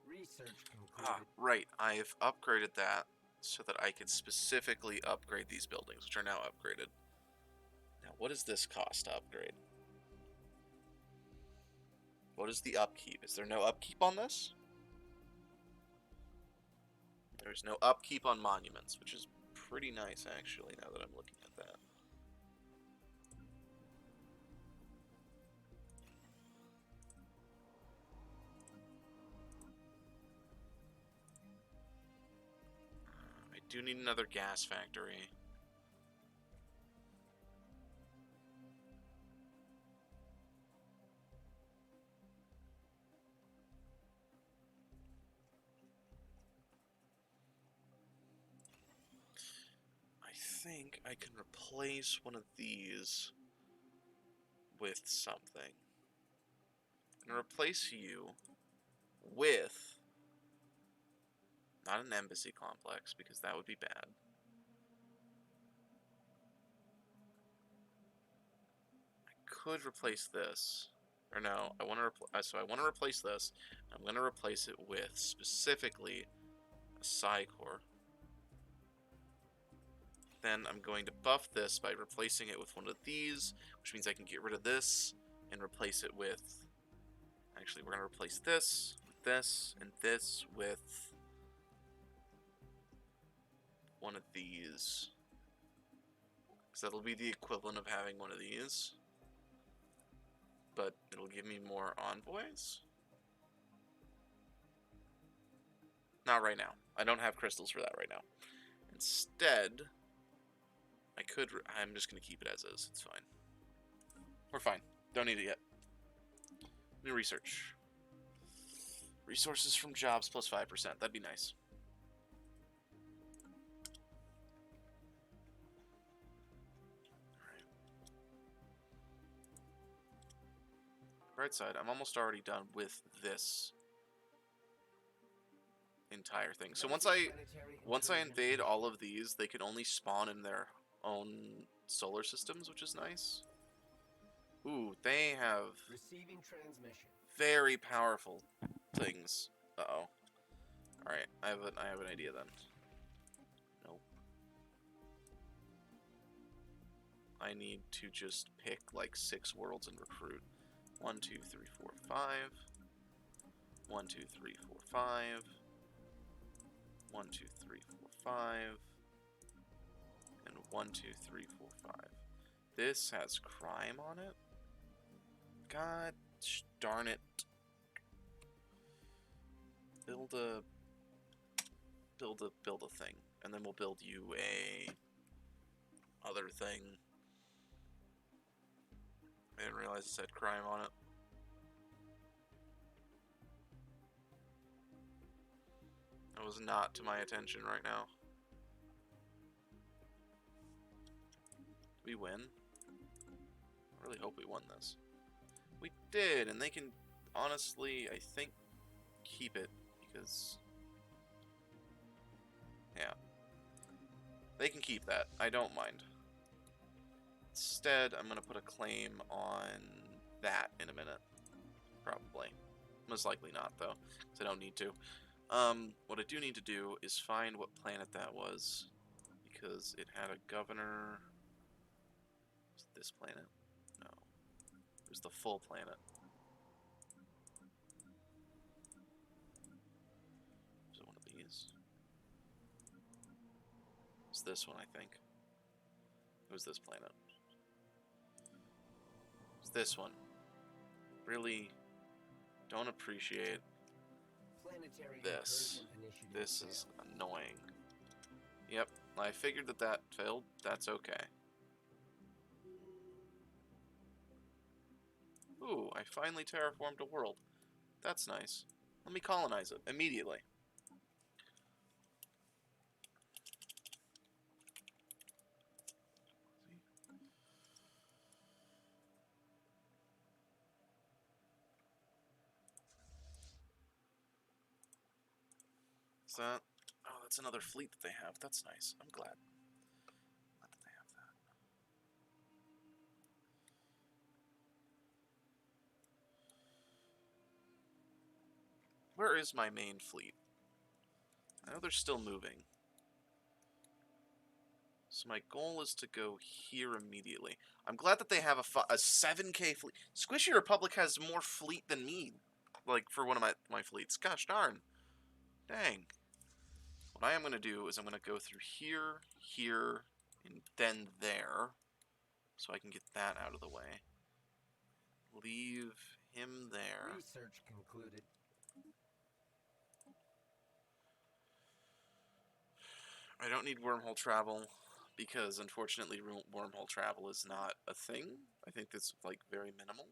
Research concluded. Ah, right. I've upgraded that so that I could specifically upgrade these buildings, which are now upgraded. Now, what does this cost to upgrade? What is the upkeep? Is there no upkeep on this? There's no upkeep on monuments, which is pretty nice, actually, now that I'm looking at that. I do need another gas factory. I think I can replace one of these with something. I'm going to replace you with... Not an embassy complex, because that would be bad. I could replace this. Or no, I want to so I want to replace this. I'm going to replace it with specifically a Psycorps. Then I'm going to buff this by replacing it with one of these, which means I can get rid of this and replace it with... Actually, we're going to replace this with this and this with one of these. Because that'll be the equivalent of having one of these. But it'll give me more envoys? Not right now. I don't have crystals for that right now. Instead... I'm just going to keep it as is. It's fine. We're fine. Don't need it yet. New research. Resources from jobs plus 5%. That'd be nice. Alright. Right side, I'm almost already done with this entire thing. So once I invade all of these, they can only spawn in their own solar systems, which is nice. Ooh, they have Receiving transmission. very powerful things. Uh-oh. Alright, I have an idea then. Nope. I need to just pick like 6 worlds and recruit. 1, 2, 3, 4, 5. 1, 2, 3, 4, 5. 1, 2, 3, 4, 5. And 1, 2, 3, 4, 5. This has crime on it? God darn it. Build a thing. And then we'll build you a other thing. I didn't realize it said crime on it. That was not to my attention right now. We win? I really hope we won this. We did, and they can honestly, I think, keep it because yeah. They can keep that. I don't mind. Instead, I'm going to put a claim on that in a minute. Probably. Most likely not, though, because I don't need to. What I do need to do is find what planet that was, because it had a governor. Was it this planet? No. It was the full planet. Was it one of these? It's this one, I think. It was this planet. It's this one. Really don't appreciate this. This is annoying. Yep, I figured that failed. That's okay. Ooh, I finally terraformed a world. That's nice. Let me colonize it immediately. Is that? Oh, that's another fleet that they have. That's nice. I'm glad. Glad that they have that. Where is my main fleet? I know they're still moving. So my goal is to go here immediately. I'm glad that they have a 7K fleet. Squishy Republic has more fleet than me. Like, for one of my fleets. Gosh darn. Dang. What I am going to do is I'm going to go through here, here, and then there. So I can get that out of the way. Leave him there. Research concluded. I don't need wormhole travel because unfortunately wormhole travel is not a thing. I think that's like very minimal.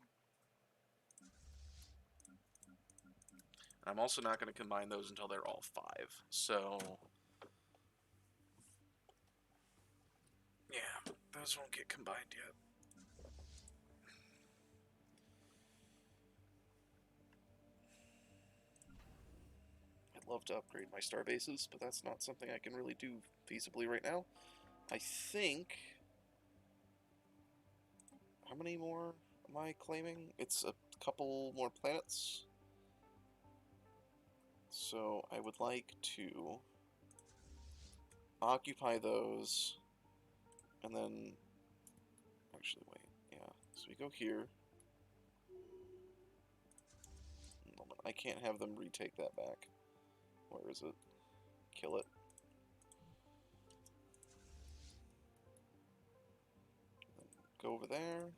And I'm also not going to combine those until they're all 5. So yeah, those won't get combined yet. I'd love to upgrade my star bases, but that's not something I can really do feasibly right now. I think... How many more am I claiming? It's a couple more planets. So I would like to occupy those, and then... Actually, wait. Yeah, so we go here. I can't have them retake that back. Where is it? Kill it. Go over there.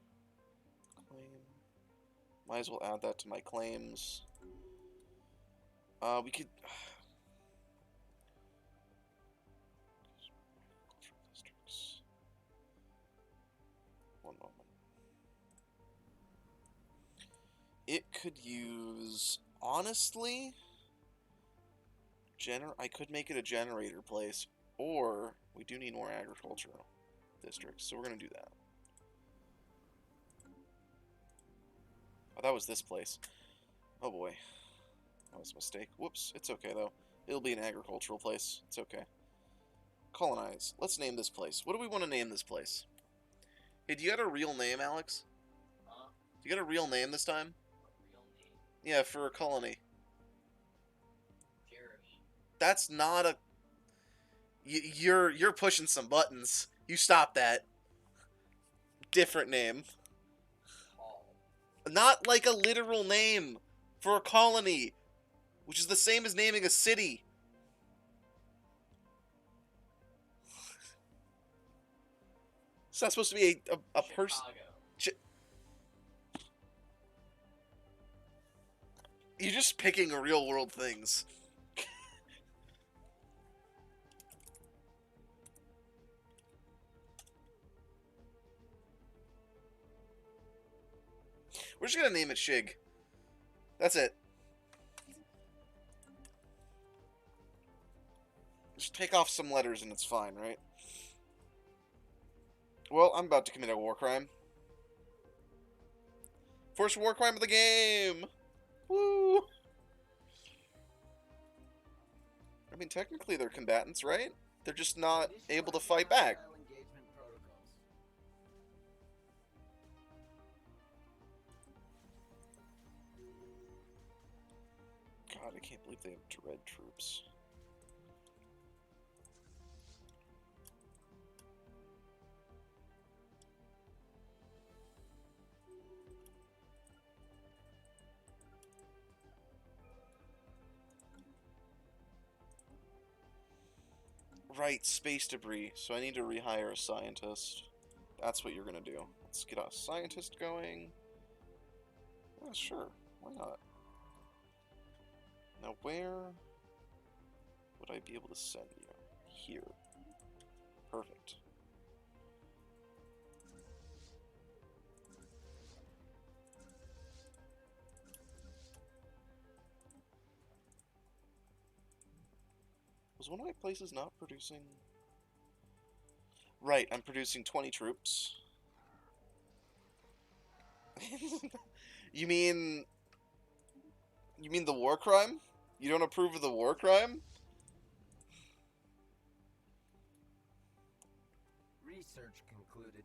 Claim. Might as well add that to my claims. We could... districts. One moment. It could use... Honestly... I could make it a generator place, or we do need more agricultural districts, so we're going to do that. Oh, that was this place. Oh boy. That was a mistake. Whoops. It's okay, though. It'll be an agricultural place. It's okay. Colonize. Let's name this place. What do we want to name this place? Hey, do you got a real name, Alex? Do you got a real name this time? A real name? Yeah, for a colony. Jeremy. That's not a... You're pushing some buttons. You stop that. Different name. Paul. Not like a literal name for a colony. which is the same as naming a city. It's not supposed to be a person. You're just picking real world things. We're just gonna name it Shig. That's it. Just take off some letters and it's fine, right? Well, I'm about to commit a war crime. First war crime of the game! Woo! I mean, technically they're combatants, right? They're just not able to fight back. God, I can't believe they have dread troops. Right, space debris. So I need to rehire a scientist. That's what you're gonna do. Let's get a scientist going. Oh, sure. Why not? Now, where would I be able to send you? Here. Perfect. Was one of my places not producing? Right, I'm producing 20 troops. You mean the war crime? You don't approve of the war crime? Research concluded.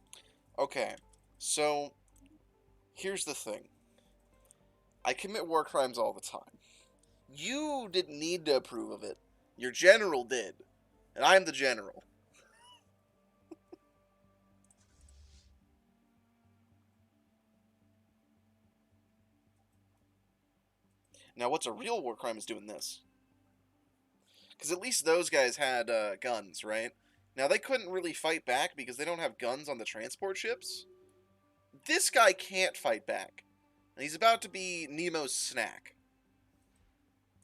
Okay, so here's the thing. I commit war crimes all the time. You didn't need to approve of it. Your general did. And I'm the general. Now, what's a real war crime is doing this. Because at least those guys had guns, right? Now, they couldn't really fight back because they don't have guns on the transport ships. This guy can't fight back. And he's about to be Nemo's snack.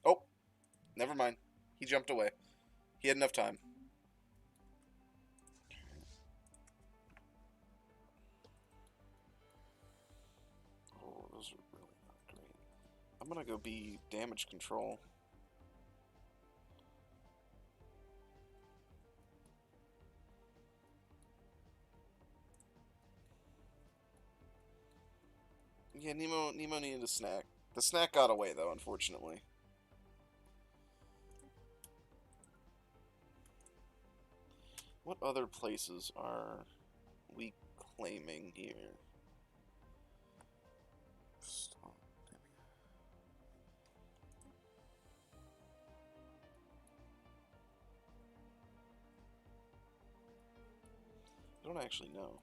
Oh, never mind. He jumped away. He had enough time. Oh, those are really not great. I'm gonna go be damage control. Yeah, Nemo needed a snack. The snack got away, though, unfortunately. What other places are we claiming here? Stop. I don't actually know.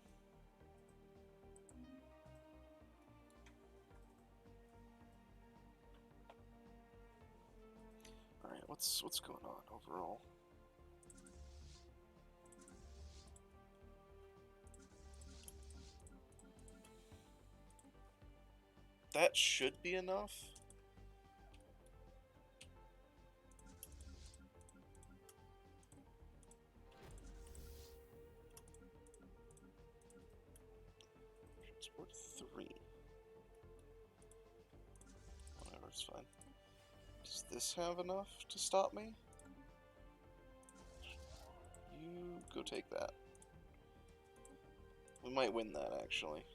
Alright, what's going on overall? That should be enough. Transport 3. Whatever, it's fine. Does this have enough to stop me? You go take that. We might win that, actually.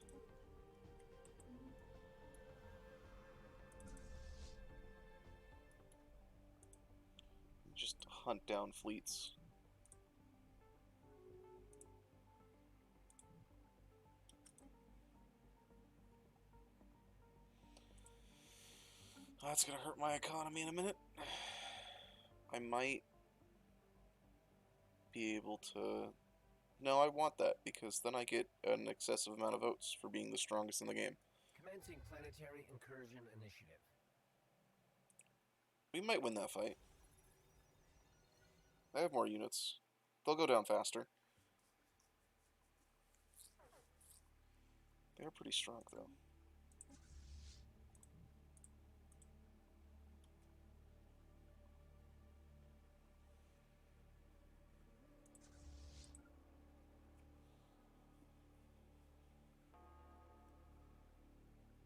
Just hunt down fleets. Oh, that's gonna hurt my economy in a minute. I might be able to... No, I want that, because then I get an excessive amount of votes for being the strongest in the game. Commencing planetary incursion initiative. We might win that fight. I have more units. They'll go down faster. They're pretty strong, though.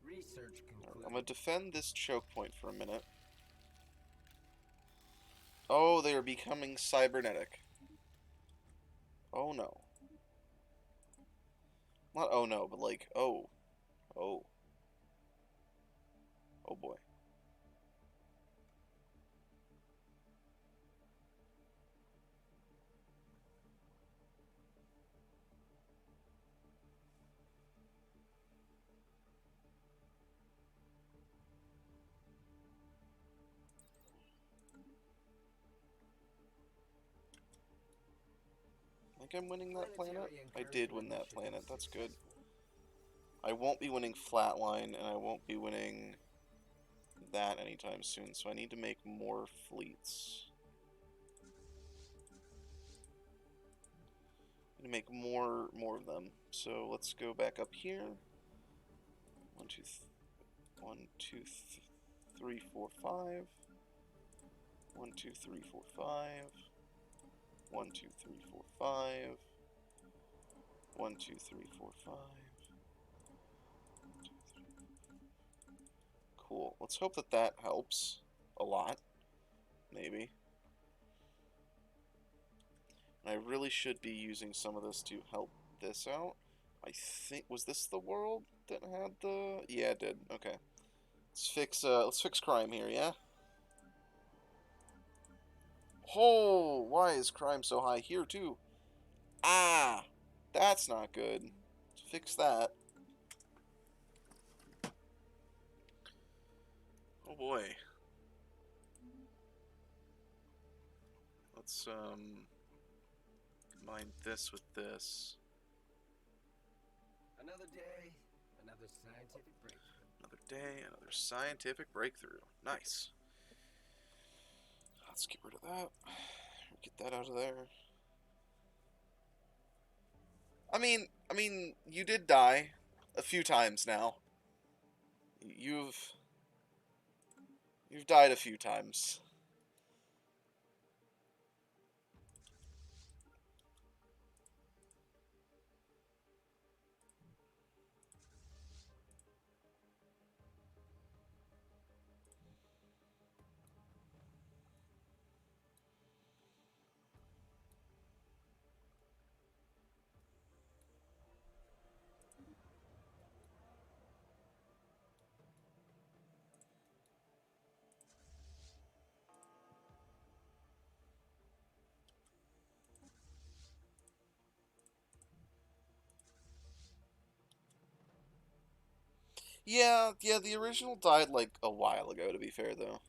Research concluded. I'm going to defend this choke point for a minute. Oh, they are becoming cybernetic. Oh no. Not oh no, but like, oh. Oh. Oh boy. I think I'm winning that planet? I did win that planet, that's good. I won't be winning Flatline, and I won't be winning that anytime soon, so I need to make more fleets. I need to make more of them. So let's go back up here. 1, 2, 3, 4, 5. 1, 2, 3, 4, 5. 1, 2, 3, 4, 5. 1, 2, 3, 4, 5. Cool. Let's hope that that helps a lot. Maybe. And I really should be using some of this to help this out. I think, was this the world that had the... Yeah, it did. Okay. Let's fix crime here, yeah? Oh, why is crime so high here, too? Ah! That's not good. Let's fix that. Oh boy. Let's, combine this with this. Another day, another scientific breakthrough. Another day, another scientific breakthrough. Nice. Let's get rid of that. Get that out of there. I mean, you did die a few times now. You've died a few times. Yeah, the original died like a while ago, to be fair, though.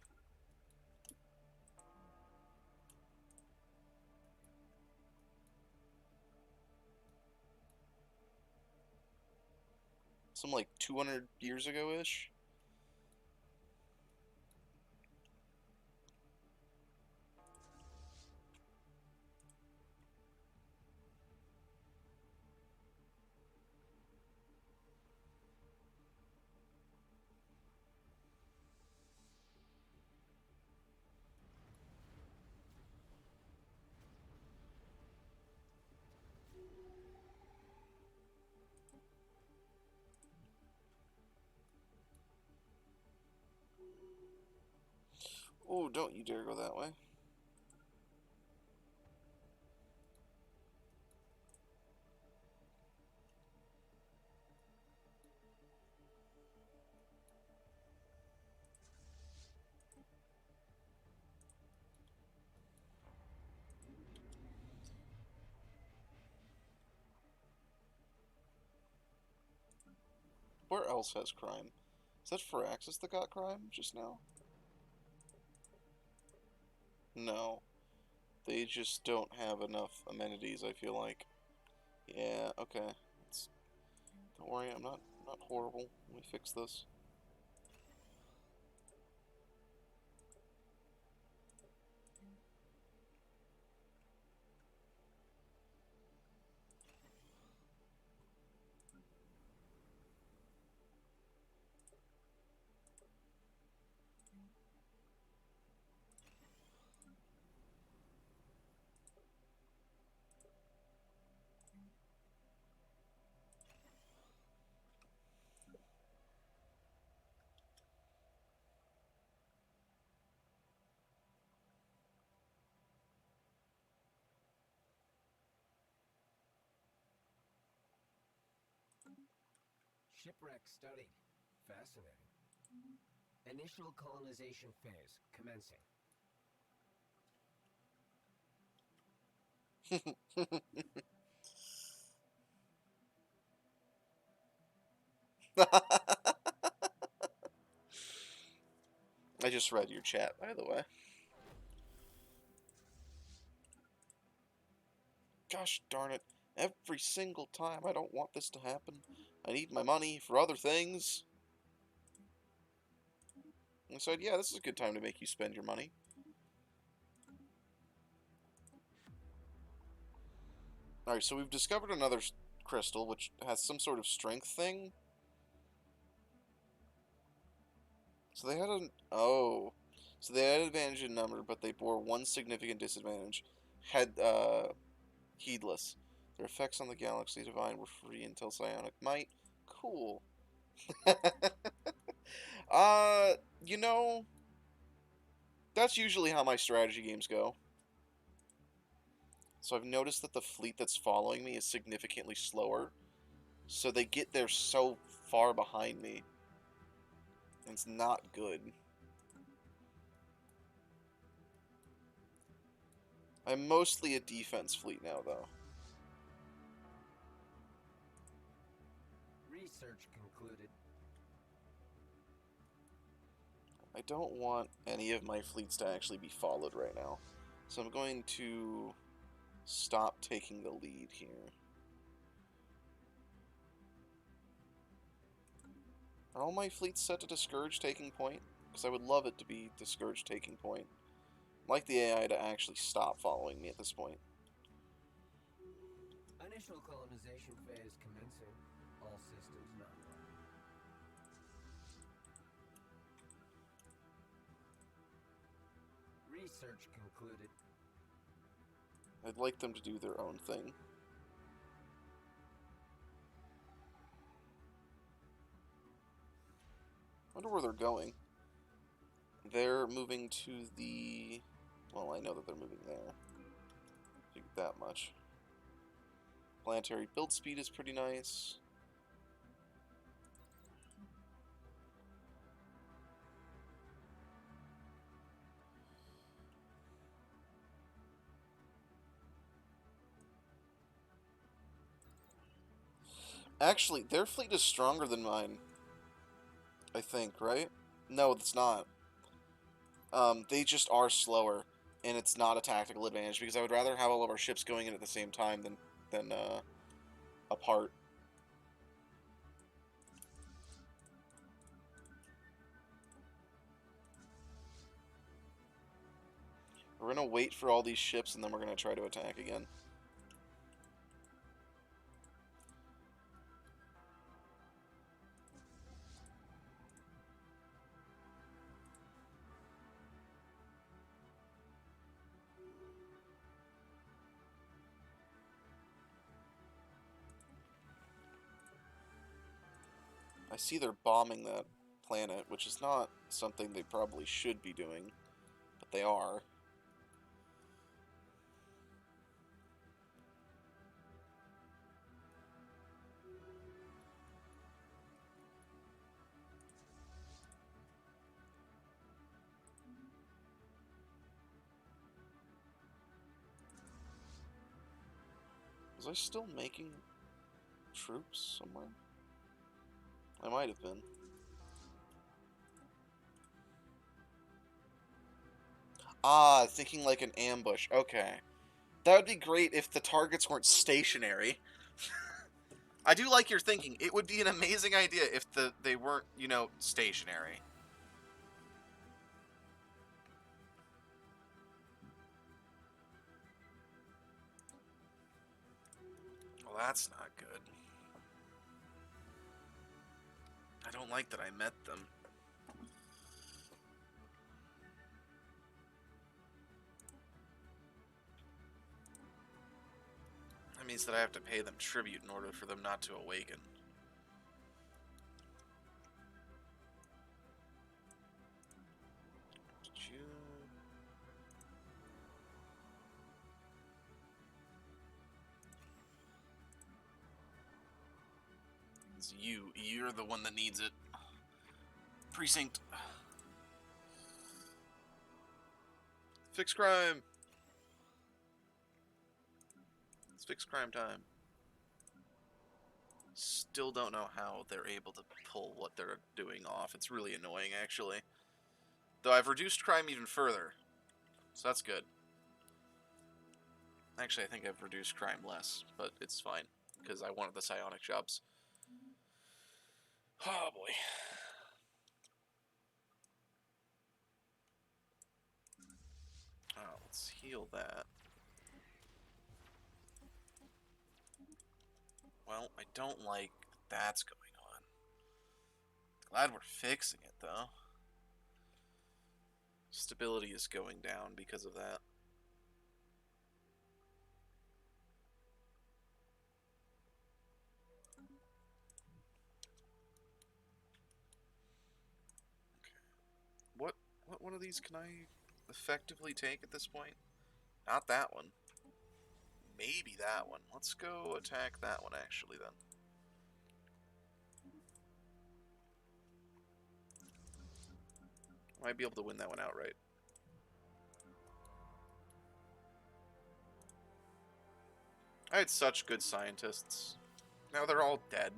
Some like 200 years ago-ish. Oh, don't you dare go that way. Where else has crime? Is that Firaxis that got crime just now? No. They just don't have enough amenities, I feel like. Yeah, okay. Don't worry, I'm not horrible. Let me fix this. Shipwreck studied. Fascinating. Initial colonization phase commencing. I just read your chat, by the way. Gosh darn it. Every single time I don't want this to happen. I need my money for other things. And I said, yeah, this is a good time to make you spend your money. Alright, so we've discovered another crystal, which has some sort of strength thing. So they had an... Oh. So they had an advantage in number, but they bore one significant disadvantage. Heedless. Their effects on the Galaxy Divine were free until Psionic Might. Cool. You know... That's usually how my strategy games go. So I've noticed that the fleet that's following me is significantly slower. So they get there so far behind me. And it's not good. I'm mostly a defense fleet now, though. Research concluded. I don't want any of my fleets to actually be followed right now. So I'm going to stop taking the lead here. Are all my fleets set to discourage taking point? Because I would love it to be discourage taking point. I'd like the AI to actually stop following me at this point. Initial colonization phase commencing. All systems nominal. Research concluded. I'd like them to do their own thing. I wonder where they're going. They're moving to the... Well, I know that they're moving there. That much. Planetary build speed is pretty nice. Actually, their fleet is stronger than mine. I think, right? No, it's not. They just are slower, and it's not a tactical advantage, because I would rather have all of our ships going in at the same time than apart. We're gonna wait for all these ships, and then we're gonna try to attack again. I see they're bombing that planet, which is not something they probably should be doing, but they are. Was I still making troops somewhere? I might have been. Ah, thinking like an ambush. Okay. That would be great if the targets weren't stationary. I do like your thinking. It would be an amazing idea if they weren't, you know, stationary. Well, that's not good. I don't like that I met them. That means that I have to pay them tribute in order for them not to awaken. It's you. You're the one that needs it. Precinct. Fix crime. It's fix crime time. Still don't know how they're able to pull what they're doing off. It's really annoying, actually. Though I've reduced crime even further. So that's good. Actually, I think I've reduced crime less, but it's fine. Because I wanted the psionic jobs. Oh, boy. Oh, let's heal that. Well, I don't like that's going on. Glad we're fixing it, though. Stability is going down because of that. Okay. What one of these can I effectively take at this point? Not that one. Maybe that one. Let's go attack that one, actually, then. Might be able to win that one outright. I had such good scientists. Now they're all dead.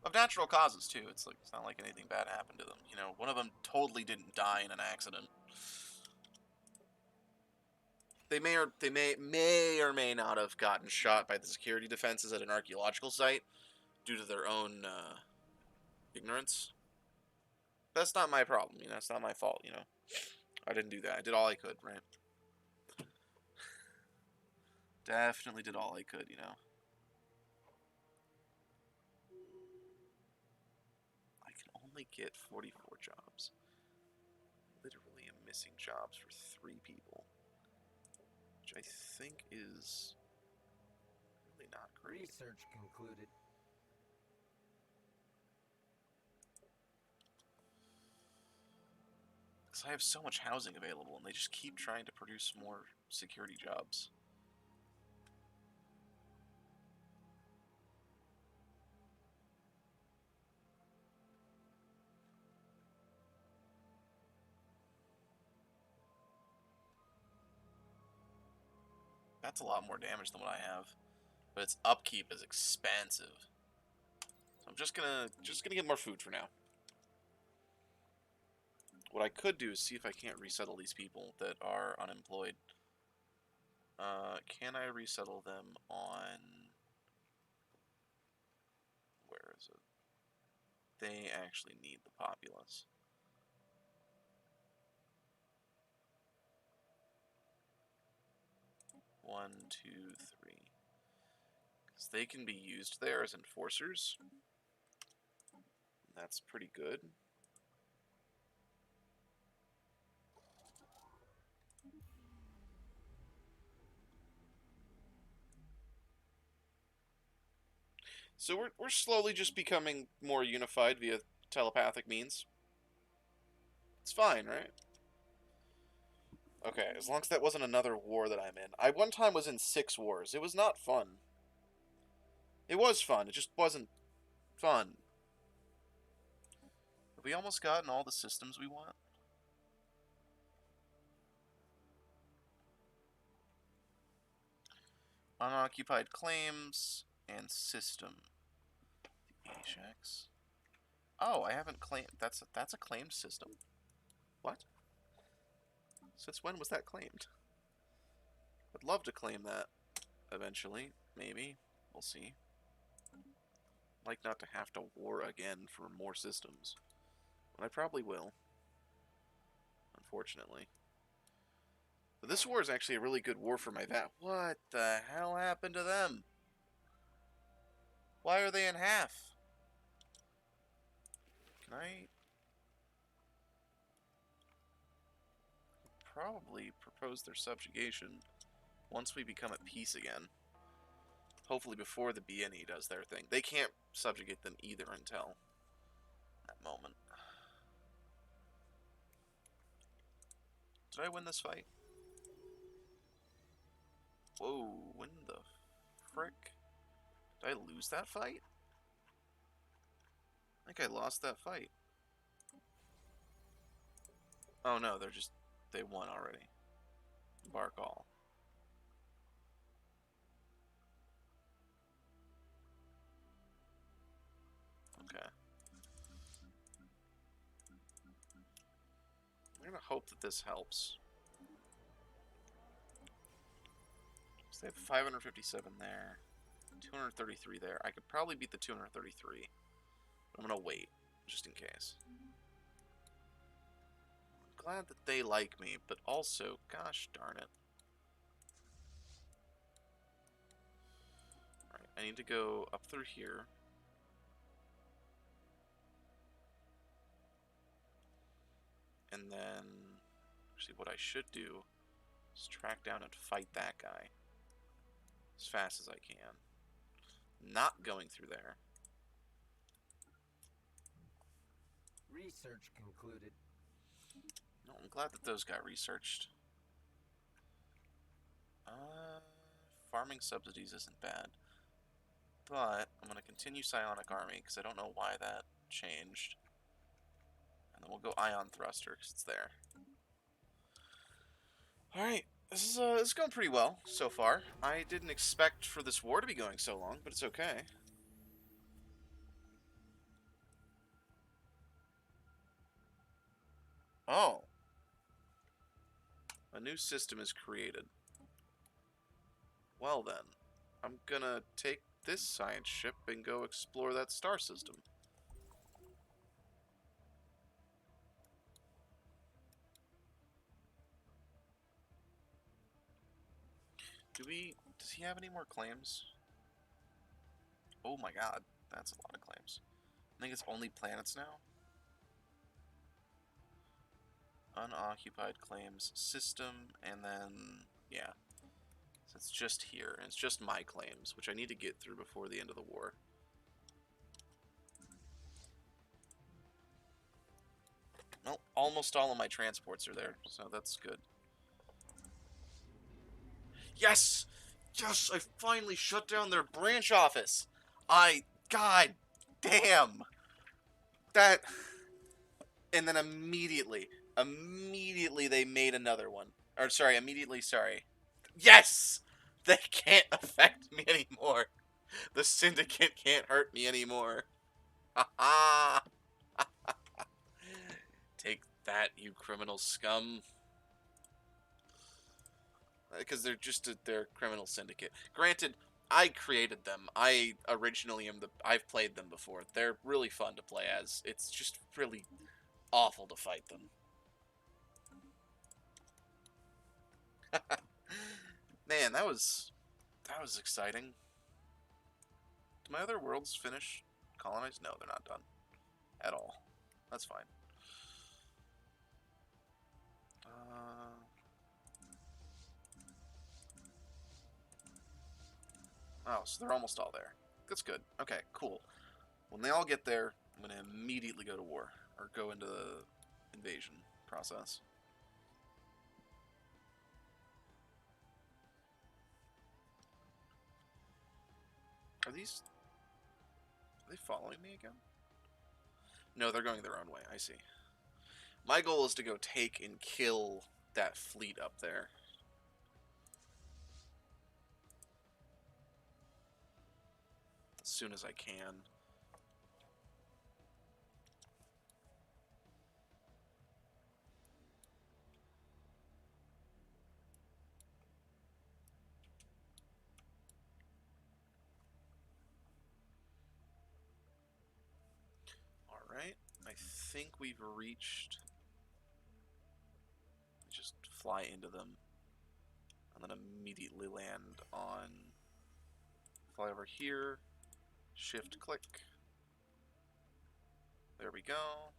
Of natural causes, too. It's not like anything bad happened to them. You know, one of them totally didn't die in an accident. They may or may not have gotten shot by the security defenses at an archaeological site due to their own ignorance. That's not my problem, you know. It's not my fault, you know. I didn't do that. I did all I could, right? Definitely did all I could, you know. I can only get 44 jobs. Literally am missing jobs for 3 people. Which I think is really not great. Research concluded. Because I have so much housing available, and they just keep trying to produce more security jobs. That's a lot more damage than what I have. But its upkeep is expensive. So I'm just gonna get more food for now. What I could do is see if I can't resettle these people that are unemployed. Can I resettle them on... Where is it? They actually need the populace. One, two, three. Because they can be used there as enforcers. That's pretty good. So we're slowly just becoming more unified via telepathic means. It's fine, right? Okay, as long as that wasn't another war that I'm in. I one time was in 6 wars. It was not fun. It was fun. It just wasn't fun. Have we almost gotten all the systems we want? Unoccupied claims and system. The Ajax. Oh, I haven't claimed. That's a claimed system. What? Since when was that claimed? I'd love to claim that eventually. Maybe. We'll see. Like not to have to war again for more systems. But I probably will. Unfortunately. But this war is actually a really good war for my vat. What the hell happened to them? Why are they in half? Can I... probably propose their subjugation once we become at peace again. Hopefully before the BNE does their thing. They can't subjugate them either until that moment. Did I win this fight? Whoa, when the frick? Did I lose that fight? I think I lost that fight. Oh no, they won already. Bark all. Okay. I'm gonna hope that this helps. So they have 557 there. 233 there. I could probably beat the 233. I'm gonna wait, just in case. I'm glad that they like me, but also, gosh darn it. Alright, I need to go up through here. And then, actually what I should do is track down and fight that guy as fast as I can. Not going through there. Research concluded. No, I'm glad that those got researched. Farming subsidies isn't bad. But I'm going to continue Psionic Army because I don't know why that changed. And then we'll go Ion Thruster because it's there. Alright, this is going pretty well so far. I didn't expect for this war to be going so long, but it's okay. Oh. A new system is created. Well then, I'm gonna take this science ship and go explore that star system. Does he have any more claims? Oh my god, that's a lot of claims. I think it's only planets now. Unoccupied claims system, and then, yeah. So it's just here, and it's just my claims, which I need to get through before the end of the war. Well, almost all of my transports are there, so that's good. Yes! Yes, I finally shut down their branch office! God damn! That... And then immediately they made another one. Or, sorry, sorry. Yes! They can't affect me anymore. The Syndicate can't hurt me anymore. Ha ha! Take that, you criminal scum. Because they're criminal syndicate. Granted, I created them. I originally I've played them before. They're really fun to play as. It's just really awful to fight them. Man, that was exciting. Do my other worlds finish colonized? No, they're not done at all. That's fine. Oh, so they're almost all there. That's good. Okay, cool. When they all get there, I'm going to immediately go to war. Or go into the invasion process. Are they following me again? No, they're going their own way. I see. My goal is to go take and kill that fleet up there. As soon as I can. Alright. I think we've reached... Just fly into them. And then immediately land on... Fly over here. Shift click. There we go.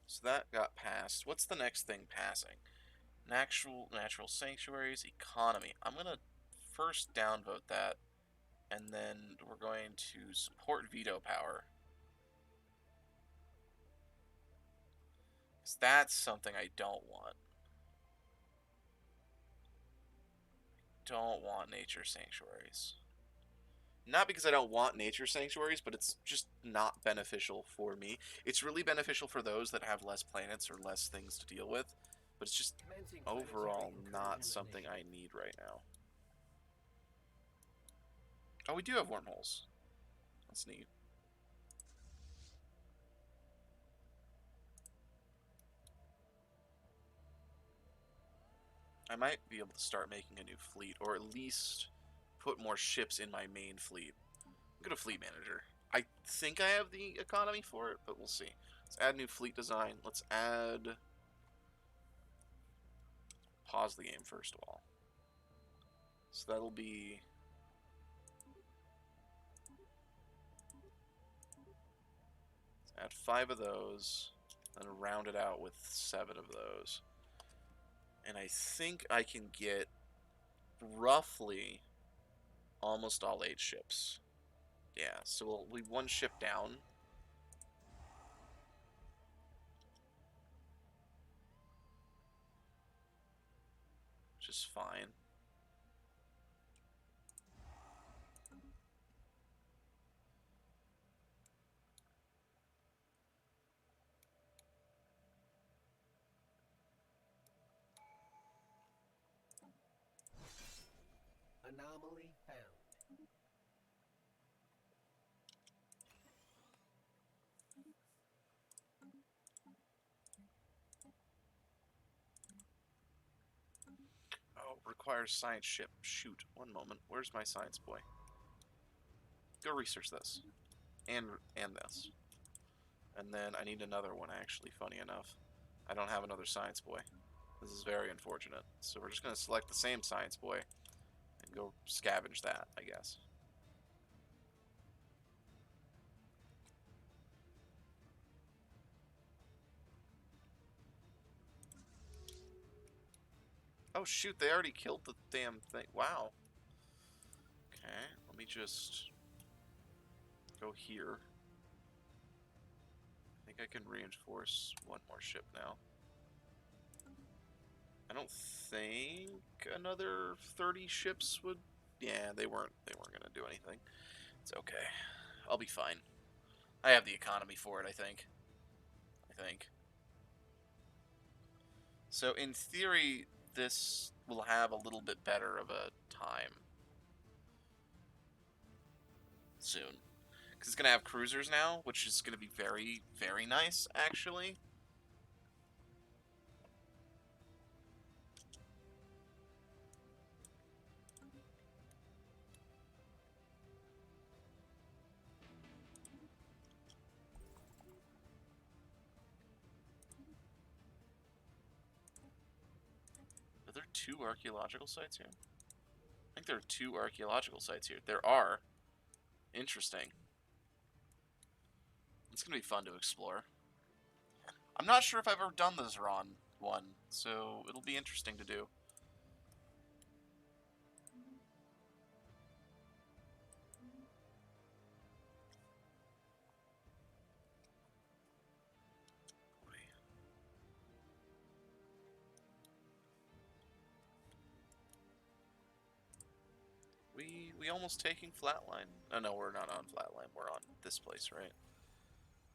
So that got passed. What's the next thing passing? Natural sanctuaries, economy. I'm going to first downvote that. And then we're going to support veto power. Because that's something I don't want. don't want nature sanctuaries. Not because I don't want nature sanctuaries, but it's just not beneficial for me. It's really beneficial for those that have less planets or less things to deal with, but it's just overall not something I need right now. Oh, we do have wormholes. That's neat. I might be able to start making a new fleet, or at least put more ships in my main fleet. Go to fleet manager. I think I have the economy for it, but we'll see. Let's add new fleet design. Let's add... Pause the game first of all. So that'll be... Let's add 5 of those, and round it out with 7 of those. And I think I can get roughly almost all 8 ships. Yeah, so we'll leave 1 ship down. Which is fine. Anomaly found. Oh, requires science ship. Shoot, one moment. Where's my science boy? Go research this. And this. And then I need another one, actually, funny enough. I don't have another science boy. This is very unfortunate. So we're just going to select the same science boy and go scavenge that, I guess. Oh shoot, they already killed the damn thing. Wow. Okay, let me just go here. I think I can reinforce 1 more ship now. I don't think another 30 ships would... Yeah, they weren't gonna do anything. It's okay. I'll be fine. I have the economy for it, I think. So in theory, this will have a little bit better of a time soon. Because it's going to have cruisers now, which is going to be very, very nice, actually. Are there 2 archaeological sites here? I think there are 2 archaeological sites here. There are. Interesting. It's going to be fun to explore. I'm not sure if I've ever done the Zeron one, so it'll be interesting to do. We almost taking Flatline? Oh no, we're not on Flatline. We're on this place, right?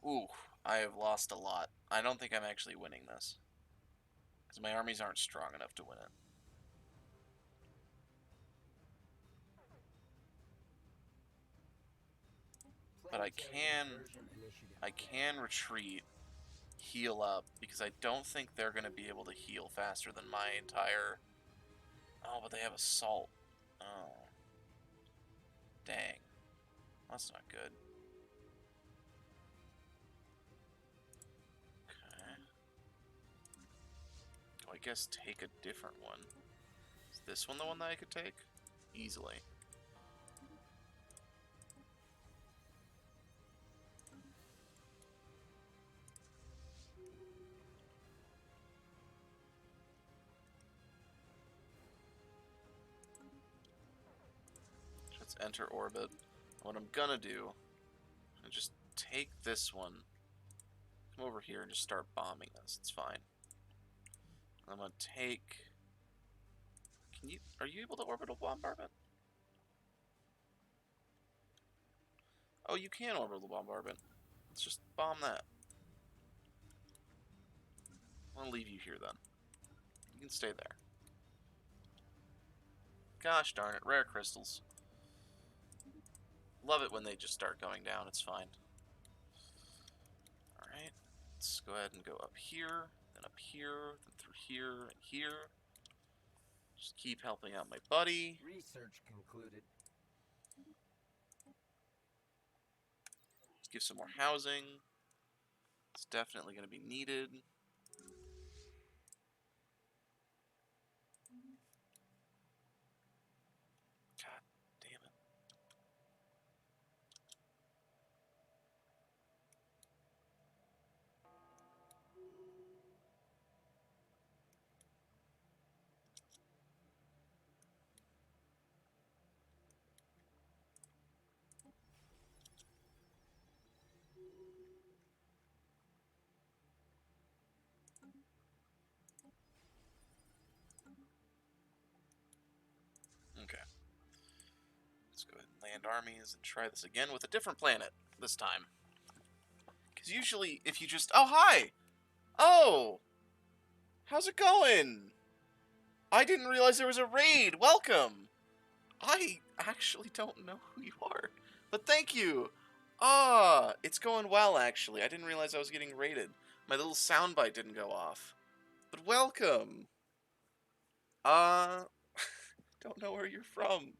Ooh, I have lost a lot. I don't think I'm actually winning this. Because my armies aren't strong enough to win it. But I can retreat, heal up, because I don't think they're going to be able to heal faster than my entire... Oh, but they have assault. Oh. Dang. That's not good. Okay. Do I guess take a different one? Is this one the one that I could take? Easily. Let's enter orbit. What I'm gonna do is just take this one, come over here and just start bombing this. It's fine. I'm gonna take Are you able to orbital bombardment? Oh, you can orbital bombardment. Let's just bomb that. I'll leave you here then. You can stay there. Gosh darn it, rare crystals. Love it when they just start going down, it's fine. Alright, let's go ahead and go up here, then through here, and here. Just keep helping out my buddy. Research concluded. Let's give some more housing. It's definitely going to be needed. God damn it. Okay. Let's go ahead and land armies and try this again with a different planet this time. Because usually, if you just... Oh, hi! Oh! How's it going? I didn't realize there was a raid! Welcome! I actually don't know who you are. But thank you! Ah, it's going well, actually. I didn't realize I was getting raided. My little soundbite didn't go off. But welcome! Don't know where you're from.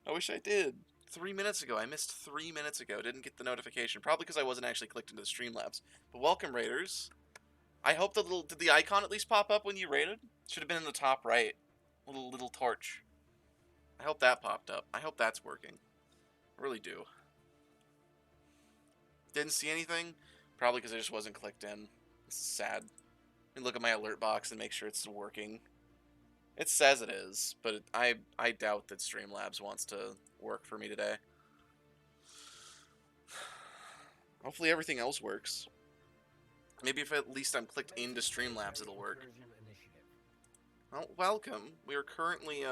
I wish I did. 3 minutes ago. I missed 3 minutes ago. Didn't get the notification. Probably because I wasn't actually clicked into the Streamlabs. But welcome, Raiders. I hope the little... Did the icon at least pop up when you raided? Should have been in the top right. Little torch. I hope that popped up. I hope that's working. I really do. Didn't see anything? Probably because I just wasn't clicked in. This is sad. Let me look at my alert box and make sure it's working. It says it is, but I doubt that Streamlabs wants to work for me today. Hopefully everything else works. Maybe if at least I'm clicked into Streamlabs, it'll work. Well, welcome. We are currently,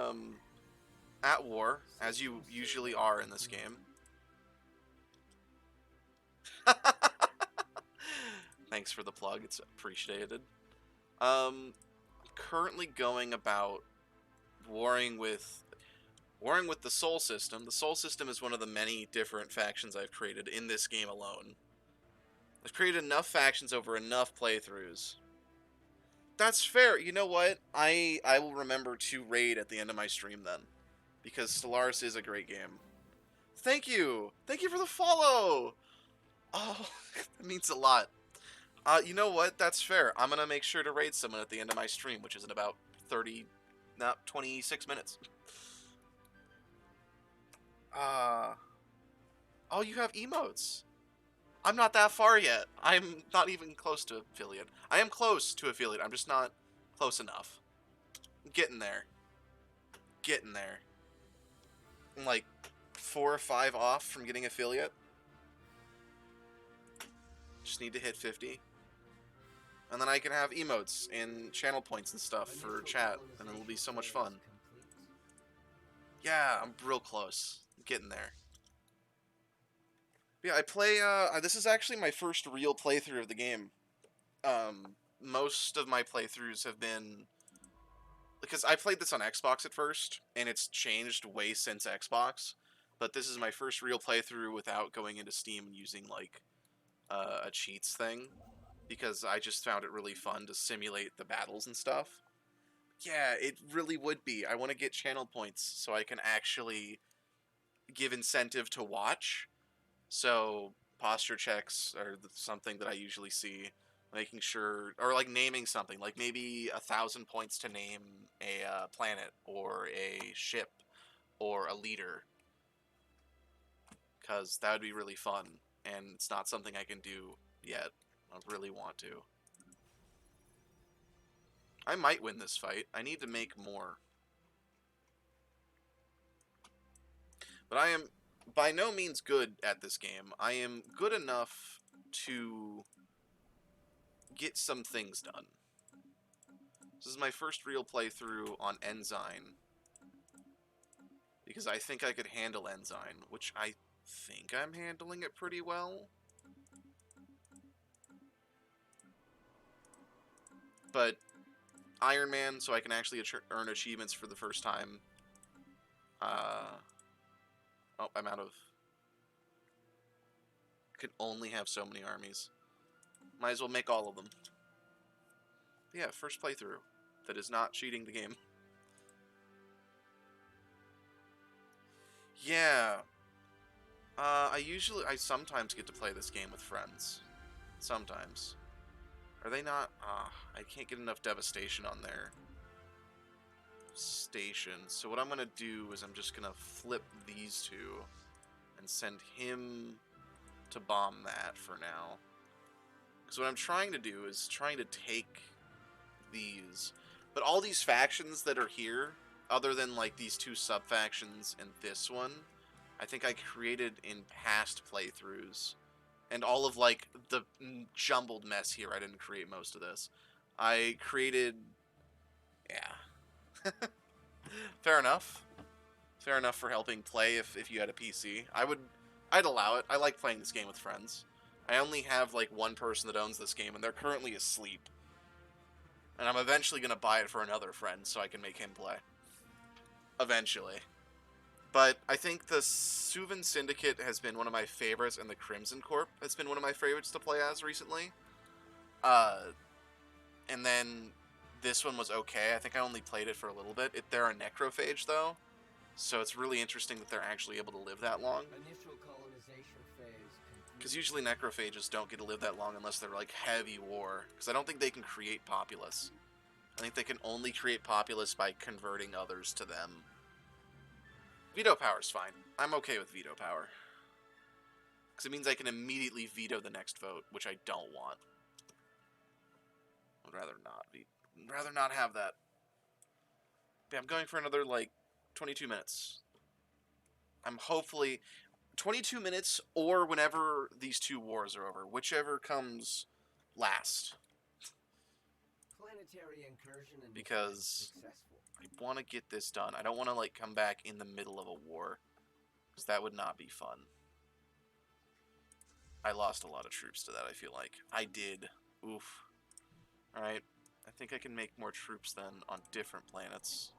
at war, as you usually are in this game. Thanks for the plug, it's appreciated. Currently going about warring with the Sol System. The Sol System is one of the many different factions I've created in this game alone. I've created enough factions over enough playthroughs. That's fair. You know what? I will remember to raid at the end of my stream then. Because Stellaris is a great game. Thank you! Thank you for the follow! Oh, that means a lot. You know what? That's fair. I'm gonna make sure to raid someone at the end of my stream, which is in about 26 minutes. Oh, you have emotes. I'm not that far yet. I'm not even close to affiliate. I am close to affiliate. I'm just not close enough. I'm getting there. Getting there. I'm like 4 or 5 off from getting affiliate. Just need to hit 50. And then I can have emotes and channel points and stuff for chat, and it'll be so much fun. Yeah, I'm real close. I'm getting there. Yeah, I play, this is actually my first real playthrough of the game. Most of my playthroughs have been... Because I played this on Xbox at first, and it's changed way since Xbox. But this is my first real playthrough without going into Steam and using, like, a cheats thing. Because I just found it really fun to simulate the battles and stuff. Yeah, it really would be. I want to get channel points so I can actually give incentive to watch. So, posture checks are something that I usually see. Making sure, or like naming something, like maybe 1,000 points to name a planet, or a ship, or a leader. Because that would be really fun, and it's not something I can do yet. I really want to. I might win this fight. I need to make more. But I am by no means good at this game. I am good enough to get some things done. This is my first real playthrough on Enzyme, because I think I could handle Enzyme, which I think I'm handling it pretty well. But Iron Man, so I can actually earn achievements for the first time. Oh, I'm out of... Can only have so many armies. Might as well make all of them. But yeah, first playthrough. That is not cheating the game. Yeah. I sometimes get to play this game with friends. Sometimes. Are they not? I can't get enough devastation on their station. So what I'm going to do is I'm just going to flip these two and send him to bomb that for now. Because what I'm trying to do is trying to take these. But all these factions that are here, other than like these two sub-factions and this one, I think I created in past playthroughs. And all of like the jumbled mess here, I didn't create most of this. I created... Yeah. Fair enough. Fair enough for helping play if you had a PC. I'd allow it. I like playing this game with friends. I only have like one person that owns this game, and they're currently asleep. And I'm eventually going to buy it for another friend so I can make him play. Eventually. But I think the Suvan Syndicate has been one of my favorites, and the Crimson Corp has been one of my favorites to play as recently. And then this one was okay. I think I only played it for a little bit. They're a necrophage, though. So it's really interesting that they're actually able to live that long. Initial colonization phase. Because usually necrophages don't get to live that long unless they're like heavy war. Because I don't think they can create populace. I think they can only create populace by converting others to them. Veto power's fine. I'm okay with veto power. Because it means I can immediately veto the next vote, which I don't want. I'd rather not have that. Yeah, I'm going for another, like, 22 minutes. I'm hopefully... 22 minutes, or whenever these two wars are over. Whichever comes last. Planetary incursion and Because successful. I want to get this done. I don't want to, like, come back in the middle of a war. Because that would not be fun. I lost a lot of troops to that, I feel like. I did. Oof. Alright. I think I can make more troops then on different planets.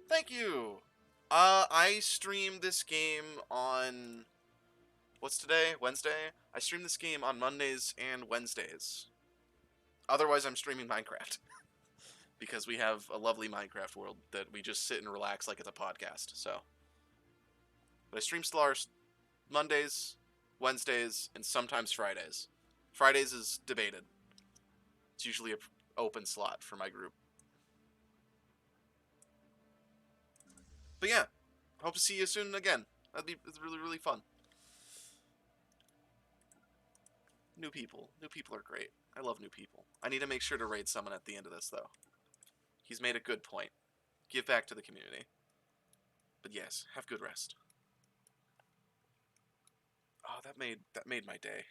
Thank you! I streamed this game on... What's today? Wednesday? I stream this game on Mondays and Wednesdays. Otherwise, I'm streaming Minecraft. Because we have a lovely Minecraft world that we just sit and relax like it's a podcast, so... But I stream Stellaris Mondays, Wednesdays, and sometimes Fridays. Fridays is debated. It's usually an open slot for my group. But yeah, hope to see you soon again. It's really, really fun. New people. New people are great. I love new people. I need to make sure to raid someone at the end of this, though. He's made a good point. Give back to the community. But yes, have good rest. Oh, that made my day.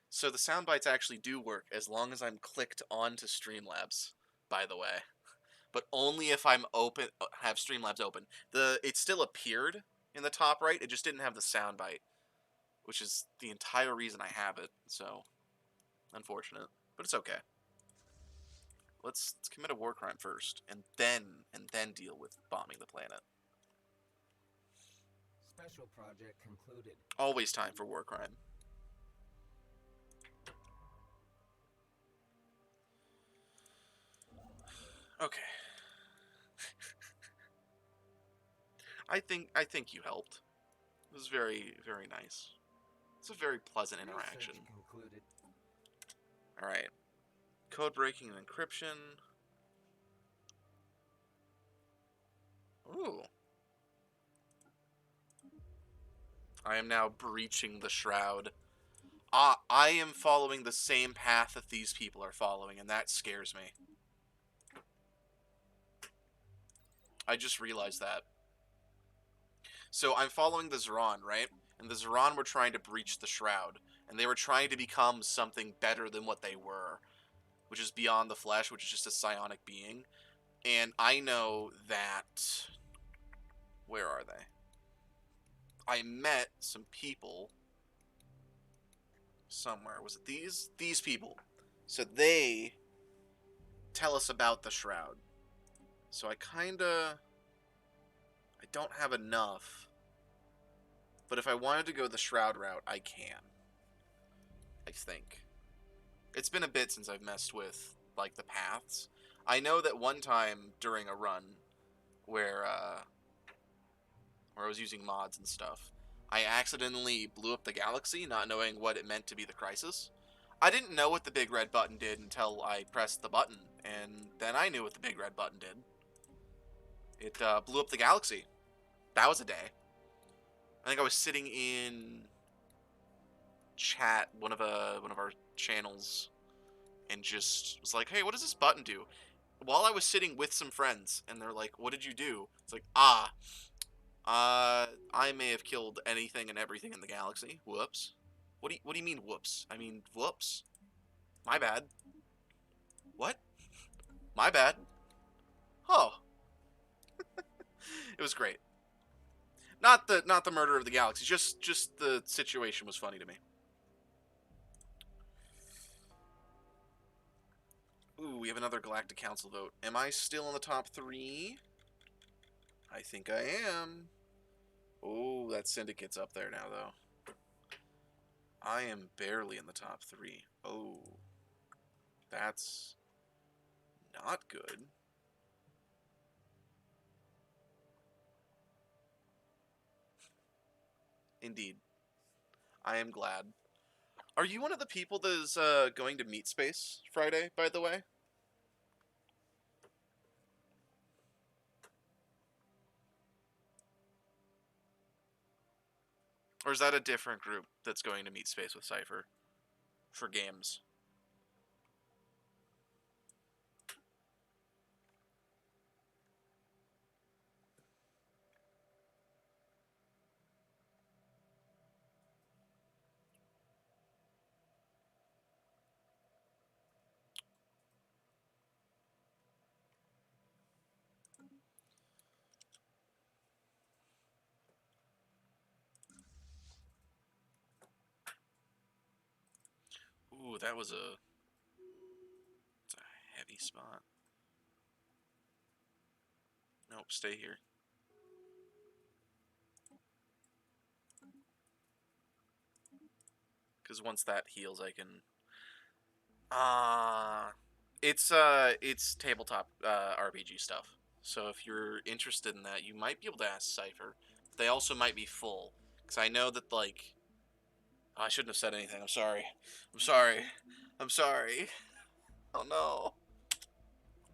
So the sound bites actually do work as long as I'm clicked onto Streamlabs, by the way. But only if I'm have Streamlabs open. It still appeared in the top right, it just didn't have the sound bite, which is the entire reason I have it. So unfortunate, but it's okay. Let's commit a war crime first, and then deal with bombing the planet. Special project concluded. Always time for war crime. Okay. I think you helped. It was very, very nice. It's a very pleasant interaction. Alright. Code breaking and encryption. Ooh. I am now breaching the shroud. I am following the same path that these people are following, and that scares me. I just realized that. So I'm following the Zeron, right? And and the Zeron were trying to breach the Shroud, and they were trying to become something better than what they were, which is beyond the flesh, which is just a psionic being. And I know that... Where are they? I met some people somewhere. Was it these? These people. So they tell us about the Shroud. So I don't have enough. But if I wanted to go the Shroud route, I can. I think. It's been a bit since I've messed with, like, the paths. I know that one time during a run where I was using mods and stuff, I accidentally blew up the galaxy, not knowing what it meant to be the crisis. I didn't know what the big red button did until I pressed the button, and then I knew what the big red button did. It blew up the galaxy. That was a day. I think I was sitting in chat, one of our channels, and just was like, hey, what does this button do? While I was sitting with some friends, and they're like, what did you do? It's like, I may have killed anything and everything in the galaxy. Whoops. What do you mean, whoops? I mean, whoops. My bad. What? My bad. Oh. It was great. Not the murder of the galaxy. Just the situation was funny to me. Ooh, we have another Galactic Council vote. Am I still in the top 3? I think I am. Oh, that Syndicate's up there now, though. I am barely in the top 3. Oh. That's not good. Indeed. I am glad. Are you one of the people that is going to Meat Space Friday, by the way? Or is that a different group that's going to Meat Space with Cypher for games? Ooh, it's a heavy spot. Nope, stay here. Because once that heals, I can... it's tabletop RPG stuff. So if you're interested in that, you might be able to ask Cypher. But they also might be full. Because I know that, like... Oh, I shouldn't have said anything. I'm sorry. I'm sorry. I'm sorry. Oh, no.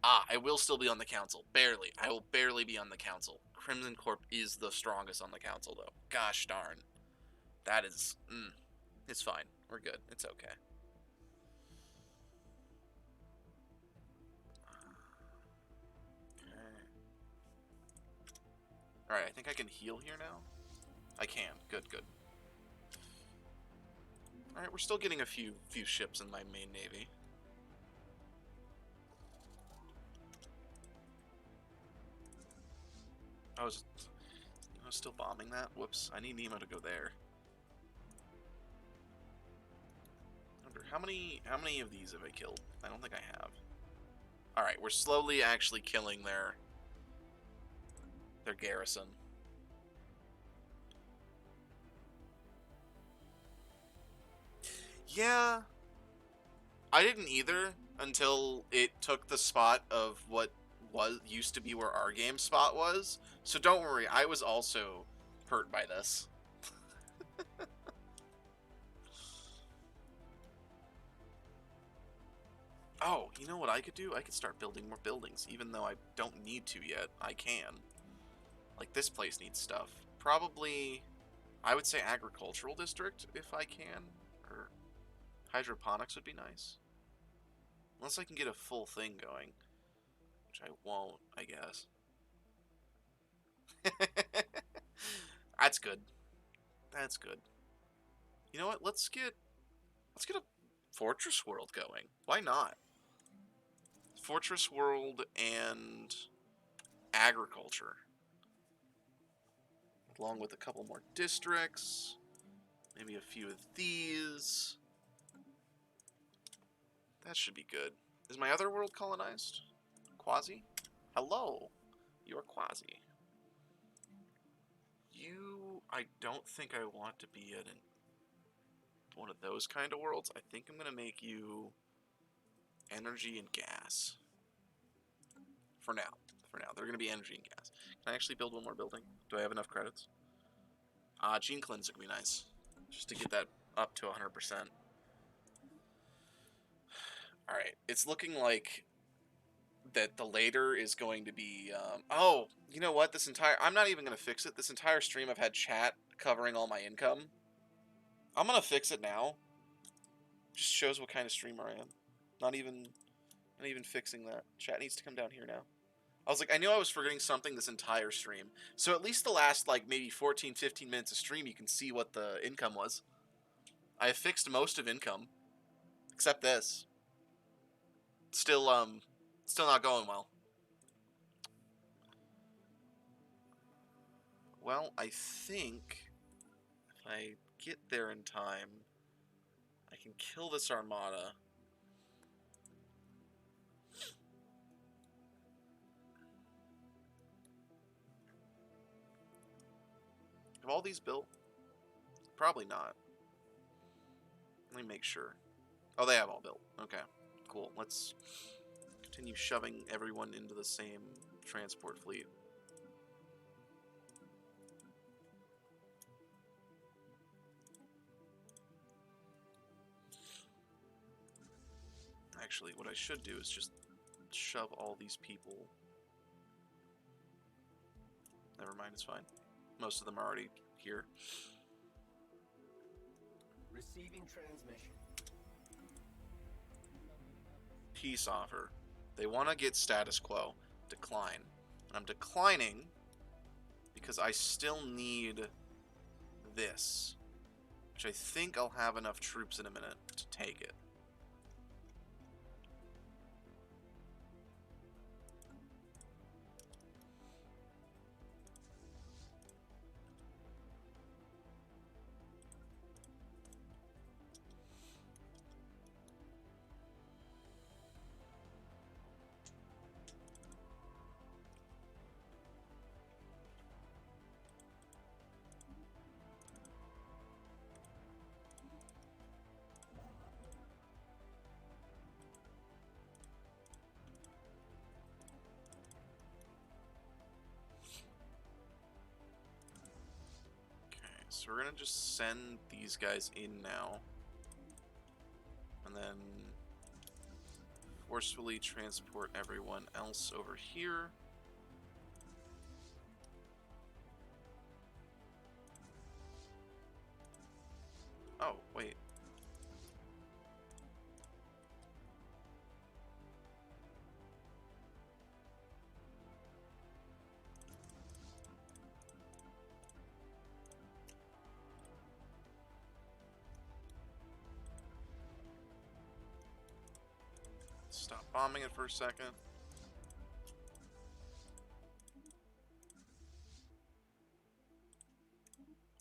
I will still be on the council. Barely. I will barely be on the council. Crimson Corp is the strongest on the council, though. Gosh darn. That is... it's fine. We're good. It's okay. Alright, I think I can heal here now. I can. Good, good. Alright, we're still getting a few ships in my main navy. I was still bombing that? Whoops. I need Nemo to go there. I wonder, how many of these have I killed? I don't think I have. Alright, we're slowly actually killing their garrison. Yeah. I didn't either until it took the spot of what used to be where our game spot was. So don't worry, I was also hurt by this. Oh, you know what I could do? I could start building more buildings, even though I don't need to yet. I can. Like, this place needs stuff. Probably, I would say agricultural district, if I can. Or hydroponics would be nice. Unless I can get a full thing going. Which I won't, I guess. That's good. That's good. You know what? Let's get a fortress world going. Why not? Fortress world and agriculture, along with a couple more districts, maybe a few of these. That should be good. Is my other world colonized? Quasi? Hello. You are Quasi. You, I don't think I want to be in one of those kind of worlds. I think I'm going to make you energy and gas. For now. For now. They're going to be energy and gas. Can I actually build one more building? Do I have enough credits? Gene cleanse would be nice. Just to get that up to 100%. Alright. It's looking like that the later is going to be... oh, you know what? I'm not even going to fix it. This entire stream I've had chat covering all my income. I'm going to fix it now. Just shows what kind of streamer I am. Not even fixing that. Chat needs to come down here now. I was like, I knew I was forgetting something this entire stream. So at least the last, like, maybe 14, 15 minutes of stream, you can see what the income was. I have fixed most of income. Except this. Still not going well. Well, I think if I get there in time, I can kill this armada. Have all these built? Probably not. Let me make sure. Oh, they have all built. Okay, cool. Let's continue shoving everyone into the same transport fleet. Actually, what I should do is just shove all these people. Never mind, it's fine. Most of them are already here. Receiving transmission. Peace offer. They want to get status quo. Decline. And I'm declining because I still need this. Which I think I'll have enough troops in a minute to take it. So we're gonna just send these guys in now. And then forcefully transport everyone else over here. Oh, wait. Stop bombing it for a second.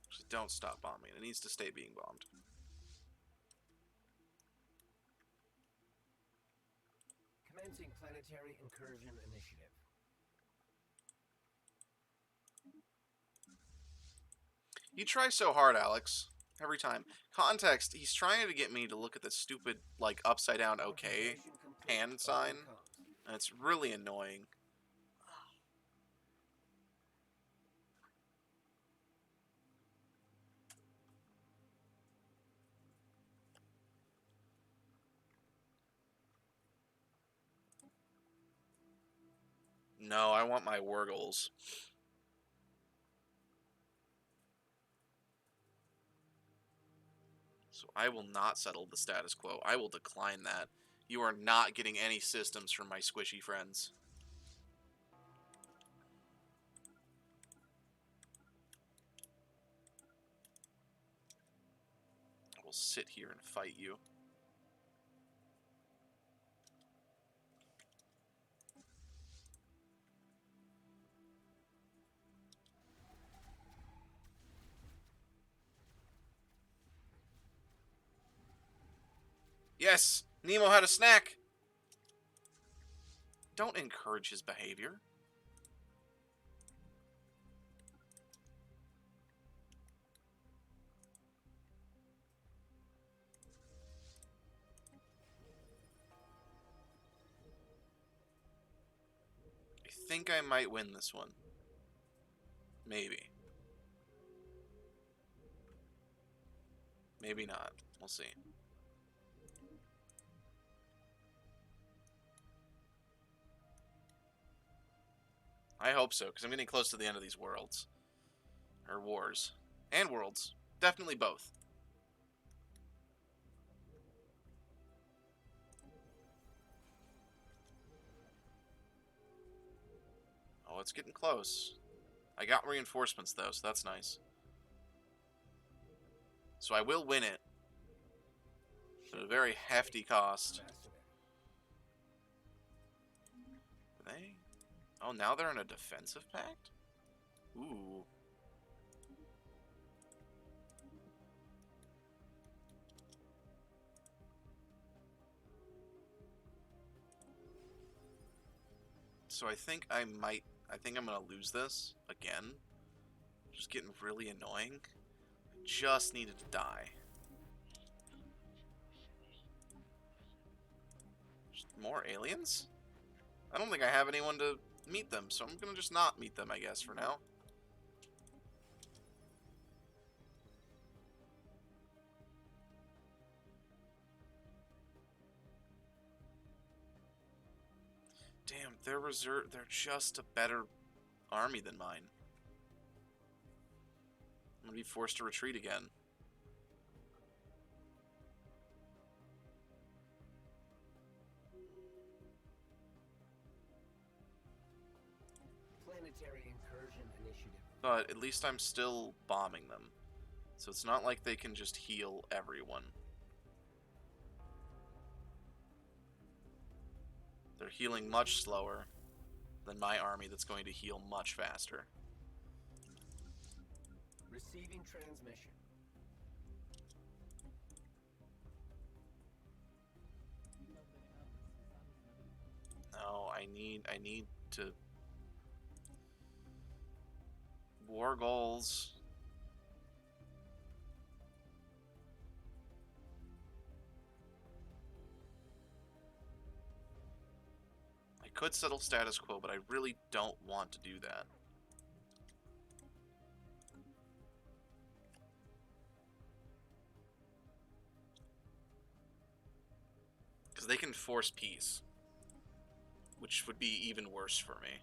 Actually, don't stop bombing. It needs to stay being bombed. Commencing planetary incursion initiative. You try so hard, Alex. Every time. Context, he's trying to get me to look at the stupid, like, upside down okay hand sign. And it's really annoying. No, I want my Wurgles. So I will not settle the status quo. I will decline that. You are not getting any systems from my squishy friends. will sit here and fight you. Yes! Nemo had a snack! Don't encourage his behavior. I think I might win this one. Maybe. Maybe not. We'll see. I hope so, because I'm getting close to the end of these worlds. Or wars. And worlds. Definitely both. Oh, it's getting close. I got reinforcements, though, so that's nice. So I will win it. At a very hefty cost. Are they? Oh, now they're in a defensive pact? Ooh. So I think I'm gonna lose this again. Just getting really annoying. I just needed to die. Just more aliens? I don't think I have anyone to meet them, so I'm gonna just not meet them, I guess, for now. Damn, they're just a better army than mine. I'm gonna be forced to retreat again. Planetary incursion initiative. But at least I'm still bombing them. So it's not like they can just heal everyone. They're healing much slower than my army that's going to heal much faster. Receiving transmission. No, I need to... War goals. I could settle status quo, but I really don't want to do that. Because they can force peace, which would be even worse for me.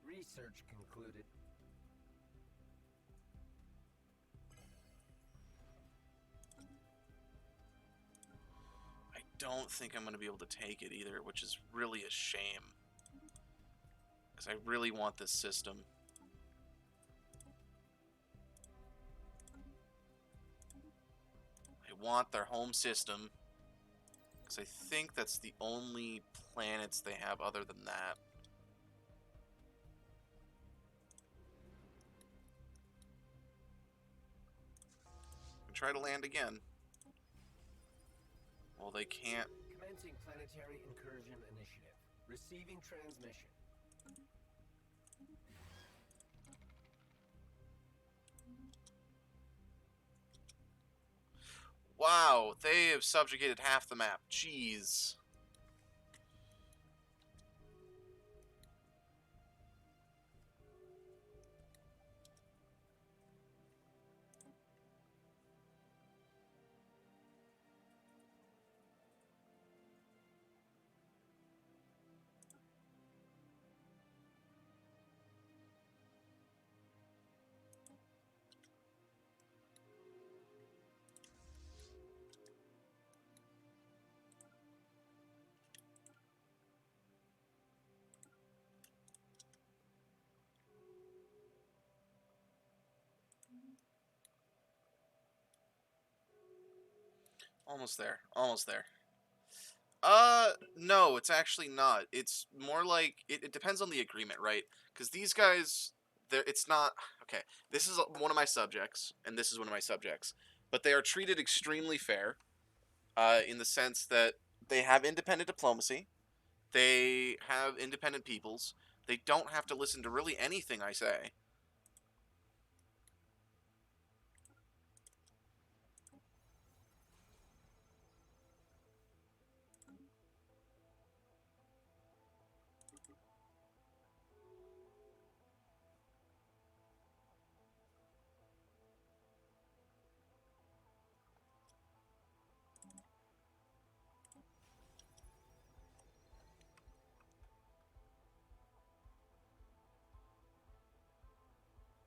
Research concluded. I don't think I'm going to be able to take it either, which is really a shame. Because I really want this system. I want their home system. Because I think that's the only planets they have other than that. Try to land again. Well, they can't. Commencing planetary incursion initiative. Receiving transmission. Wow, they have subjugated half the map. Jeez. Almost there. Almost there. No, it's actually not. It's more like it depends on the agreement, right? Because these guys, it's not okay. This is one of my subjects, and this is one of my subjects, but they are treated extremely fair, in the sense that they have independent diplomacy, they have independent peoples, they don't have to listen to really anything I say.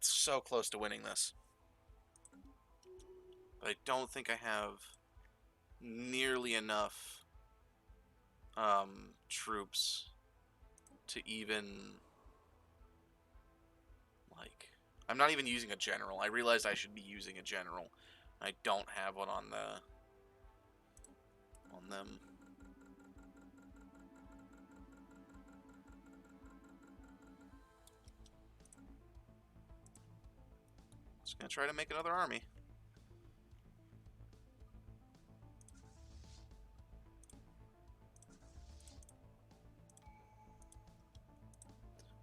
So close to winning this, but I don't think I have nearly enough troops to even, like, I'm not even using a general. I realized I should be using a general. I don't have one on them. Just gonna try to make another army.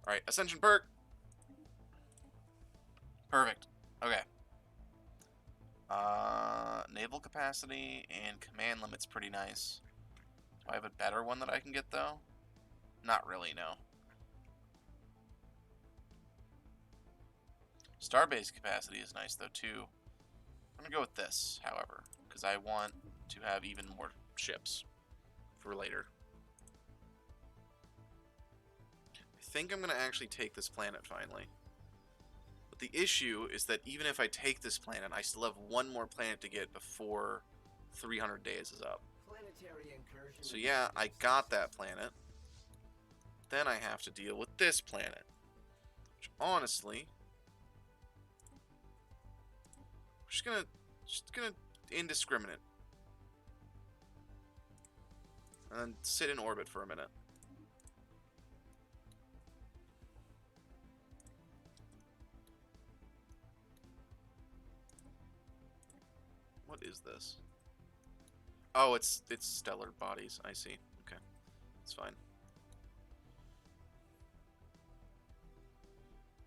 Alright, Ascension perk. Perfect. Okay. Naval capacity and command limit's pretty nice. Do I have a better one that I can get, though? Not really, no. Starbase capacity is nice, though, too. I'm gonna go with this, however, because I want to have even more ships for later. I think I'm gonna actually take this planet, finally. But the issue is that even if I take this planet, I still have one more planet to get before 300 days is up. So yeah, I got that planet. Then I have to deal with this planet. Which, honestly, I'm just gonna indiscriminate. And sit in orbit for a minute. What is this? Oh, it's stellar bodies. I see. Okay. It's fine.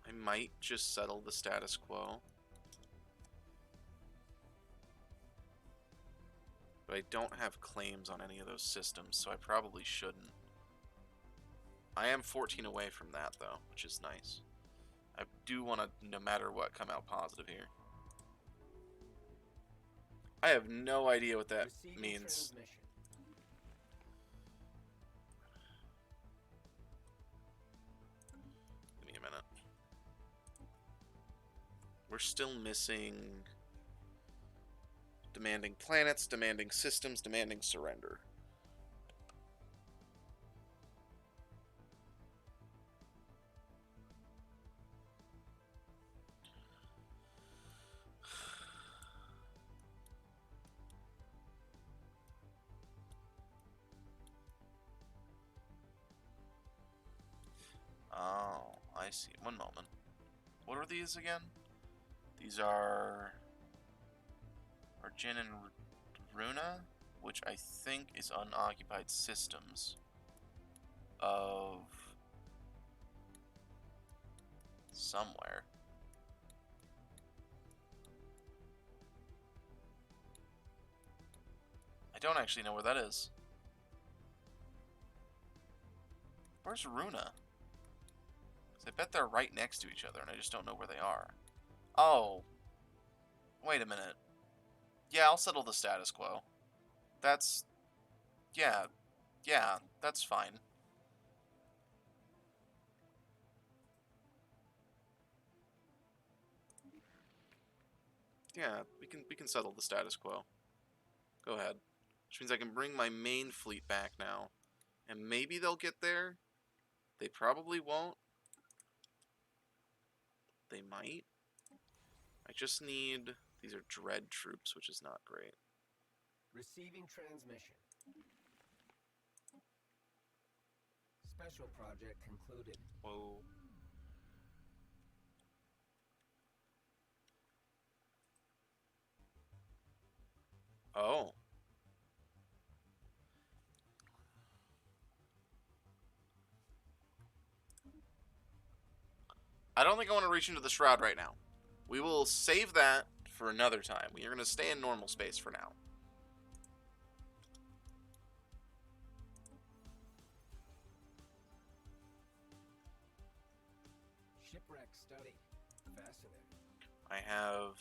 I might just settle the status quo. But I don't have claims on any of those systems, so I probably shouldn't. I am 14 away from that, though, which is nice. I do want to, no matter what, come out positive here. I have no idea what that means. Give me a minute. We're still missing demanding planets, demanding systems, demanding surrender. Oh, I see. One moment. What are these again? These are Arjun and Runa, which I think is unoccupied systems of somewhere. I don't actually know where that is. Where's Runa? I bet they're right next to each other, and I just don't know where they are. Oh. Wait a minute. Yeah, I'll settle the status quo. That's... Yeah. Yeah, that's fine. Yeah, we can settle the status quo. Go ahead. Which means I can bring my main fleet back now. And maybe they'll get there. They probably won't. They might. I just need... These are dread troops, which is not great. Receiving transmission. Special project concluded. Whoa. Oh. I don't think I want to reach into the shroud right now. We will save that for another time. We are going to stay in normal space for now. Shipwreck study. Fascinating. I have...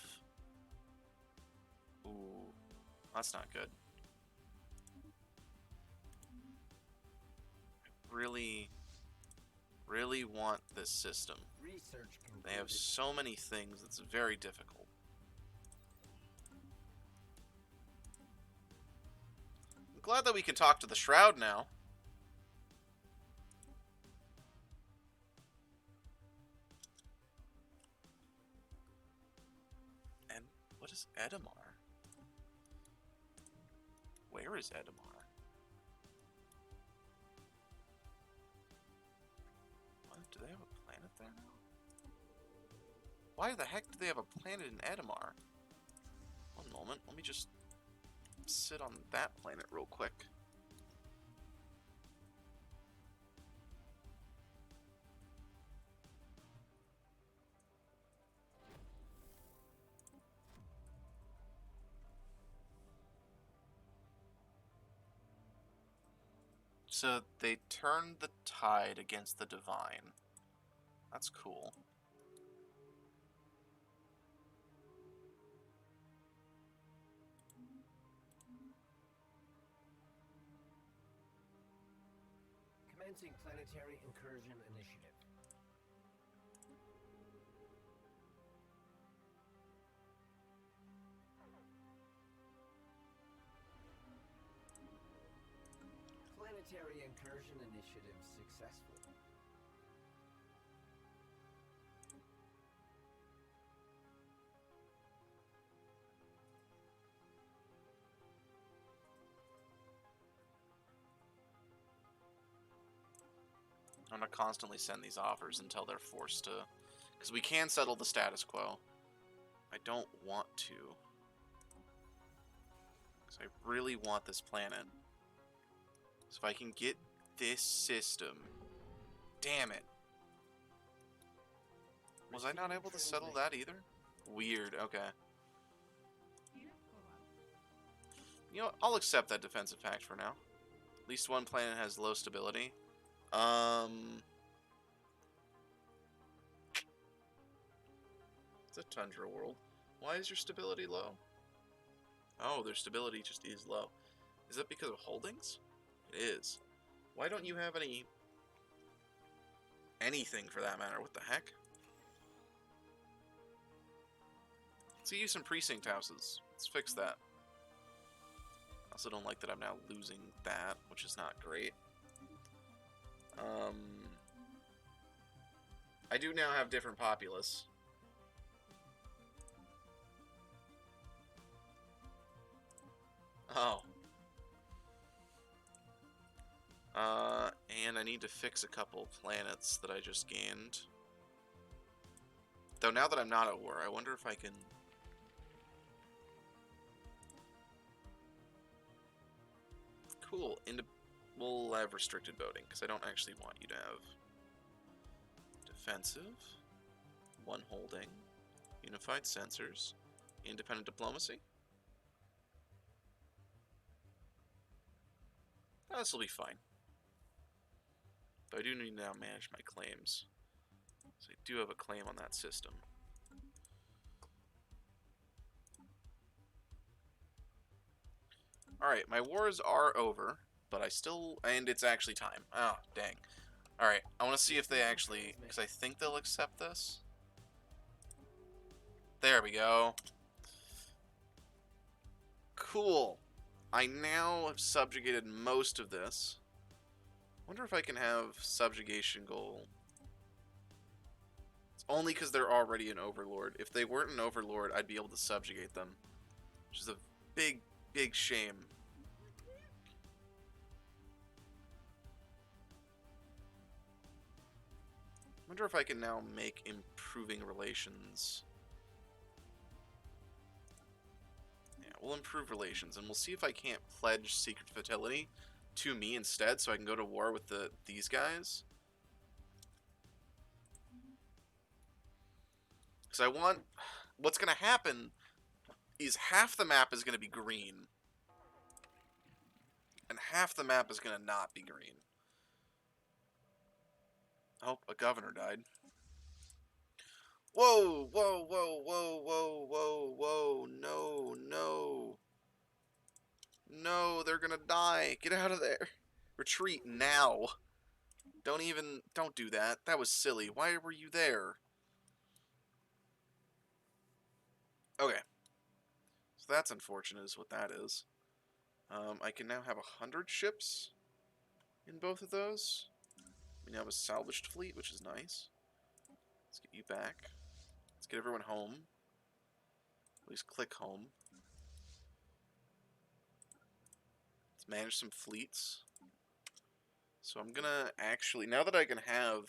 Ooh, that's not good. I really want this system. Research concluded. They have so many things, it's very difficult. I'm glad that we can talk to the Shroud now. And what is Edamar? Where is Edamar? What? Do they have a planet there now? Why the heck do they have a planet in Edamar? One moment, let me just sit on that planet real quick. So they turned the tide against the divine. That's cool. Commencing planetary incursion initiative. Planetary incursion initiative successful. I'm gonna constantly send these offers until they're forced to... Because we can settle the status quo. I don't want to. Because I really want this planet. So if I can get this system... Damn it. Was I not able to settle that either? Weird, okay. You know what? I'll accept that defensive pact for now. At least one planet has low stability. It's a tundra world. Why is your stability low? Oh, their stability just is low. Is that because of holdings? It is. Why don't you have anything for that matter? What the heck? Let's use some precinct houses. Let's fix that. I also don't like that I'm now losing that, which is not great. I do now have different populace. Oh. And I need to fix a couple planets that I just gained. Though now that I'm not at war, I wonder if I can... Cool. We'll have restricted voting, because I don't actually want you to have... Defensive. One holding. Unified sensors. Independent diplomacy. This will be fine. But I do need to now manage my claims. So I do have a claim on that system. Alright, my wars are over, but I still... And it's actually time. Oh, dang. Alright, I want to see if they actually... Because I think they'll accept this. There we go. Cool. I now have subjugated most of this. Wonder if I can have subjugation goal. It's only because they're already an overlord. If they weren't an overlord, I'd be able to subjugate them. Which is a big Big shame. Wonder if I can now make improving relations. Yeah, we'll improve relations, and we'll see if I can't pledge secret fidelity to me instead, so I can go to war with these guys. Because I want... What's going to happen is half the map is going to be green, and half the map is going to not be green. Oh, a governor died. Whoa, whoa, whoa, whoa, whoa, whoa, whoa, no, no. No, they're gonna die. Get out of there. Retreat now. Don't do that. That was silly. Why were you there? Okay. So that's unfortunate is what that is. I can now have 100 ships in both of those. We now have a salvaged fleet, which is nice. Let's get you back. Let's get everyone home. At least click home. Let's manage some fleets. So I'm gonna actually, now that I can have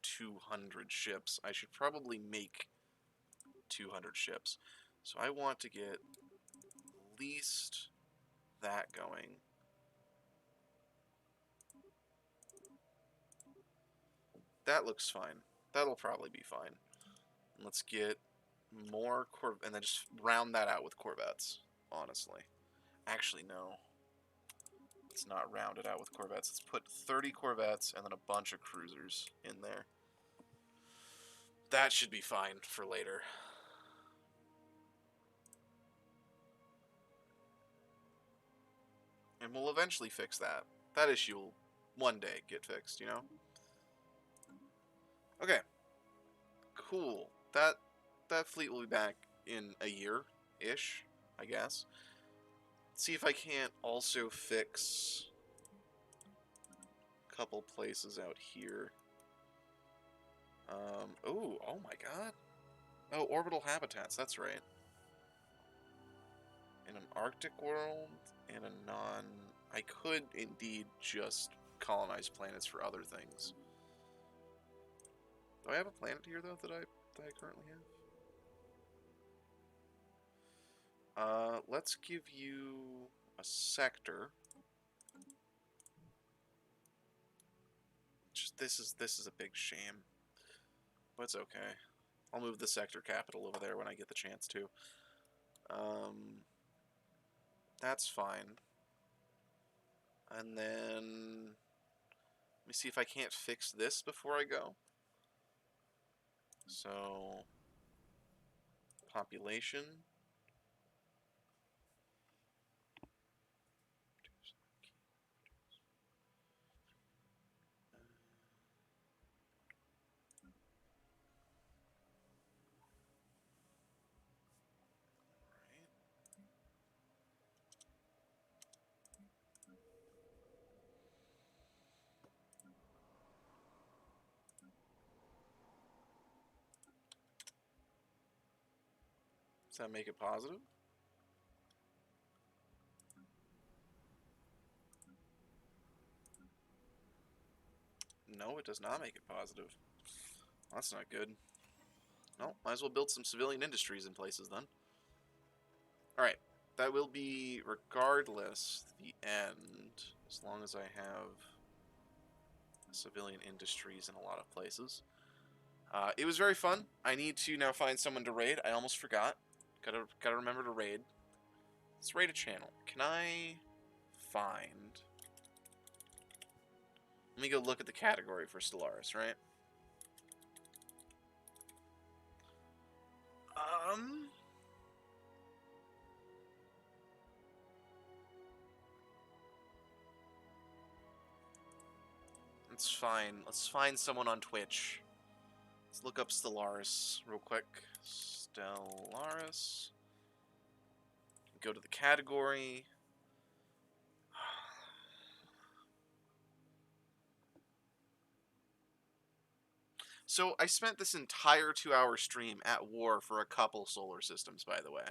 200 ships, I should probably make 200 ships. So I want to get at least that going. That looks fine. That'll probably be fine. Let's get more and then just round that out with Corvettes, honestly. Actually, no. Let's not round it out with Corvettes. Let's put 30 Corvettes and then a bunch of cruisers in there. That should be fine for later. And we'll eventually fix that. That issue will one day get fixed, you know? Okay. Cool. That fleet will be back in a year-ish, I guess. Let's see if I can't also fix a couple places out here. Oh my god. Oh, orbital habitats, that's right. In an Arctic world, and a non... I could indeed just colonize planets for other things. Do I have a planet here, though, that I currently have? Let's give you a sector. This is a big shame. But it's okay. I'll move the sector capital over there when I get the chance to. That's fine. And then... Let me see if I can't fix this before I go. So... Population. Does that make it positive? No, it does not make it positive. That's not good. No, might as well build some civilian industries in places then. Alright, that will be, regardless, the end, as long as I have civilian industries in a lot of places. It was very fun. I need to now find someone to raid. I almost forgot. Gotta remember to raid. Let's raid a channel. Can I find... Let me go look at the category for Stellaris, right? It's fine. Let's find someone on Twitch. Let's look up Stellaris real quick. Stellaris. Go to the category. So I spent this entire 2-hour stream at war for a couple solar systems, by the way.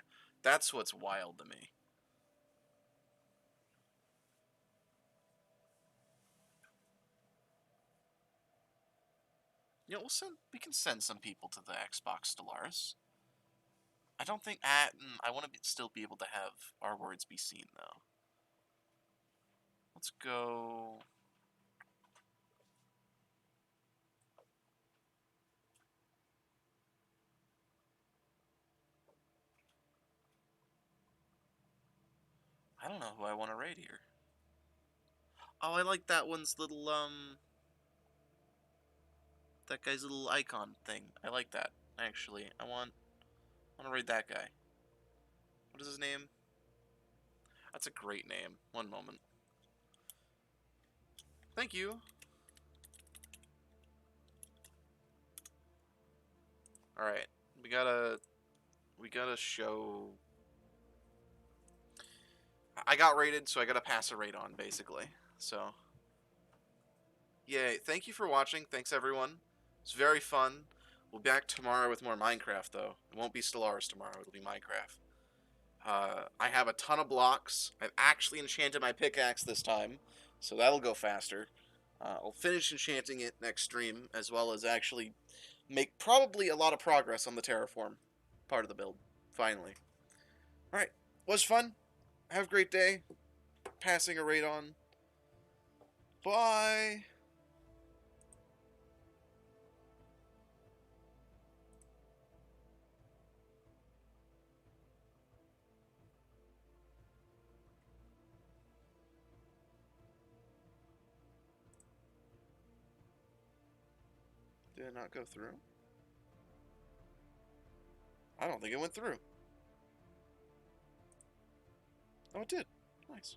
That's what's wild to me. You know, we can send some people to the Xbox Stellaris. I don't think I want to still be able to have our words be seen though. Let's go. I don't know who I want to raid here. Oh, I like that one's little that guy's little icon thing. I like that actually. I want to raid that guy. What is his name? That's a great name. One moment. Thank you. All right, we gotta show. I got rated, so I gotta pass a raid on basically. So, yay! Thank you for watching. Thanks everyone. It's very fun. We'll be back tomorrow with more Minecraft though. It won't be Stellaris tomorrow. It'll be Minecraft. I have a ton of blocks. I've actually enchanted my pickaxe this time, so that'll go faster. I'll finish enchanting it next stream, as well as actually make probably a lot of progress on the terraform part of the build. Finally. Alright, was fun. Have a great day. Passing a raid on. Bye. Did it not go through? I don't think it went through. Oh, it did. Nice.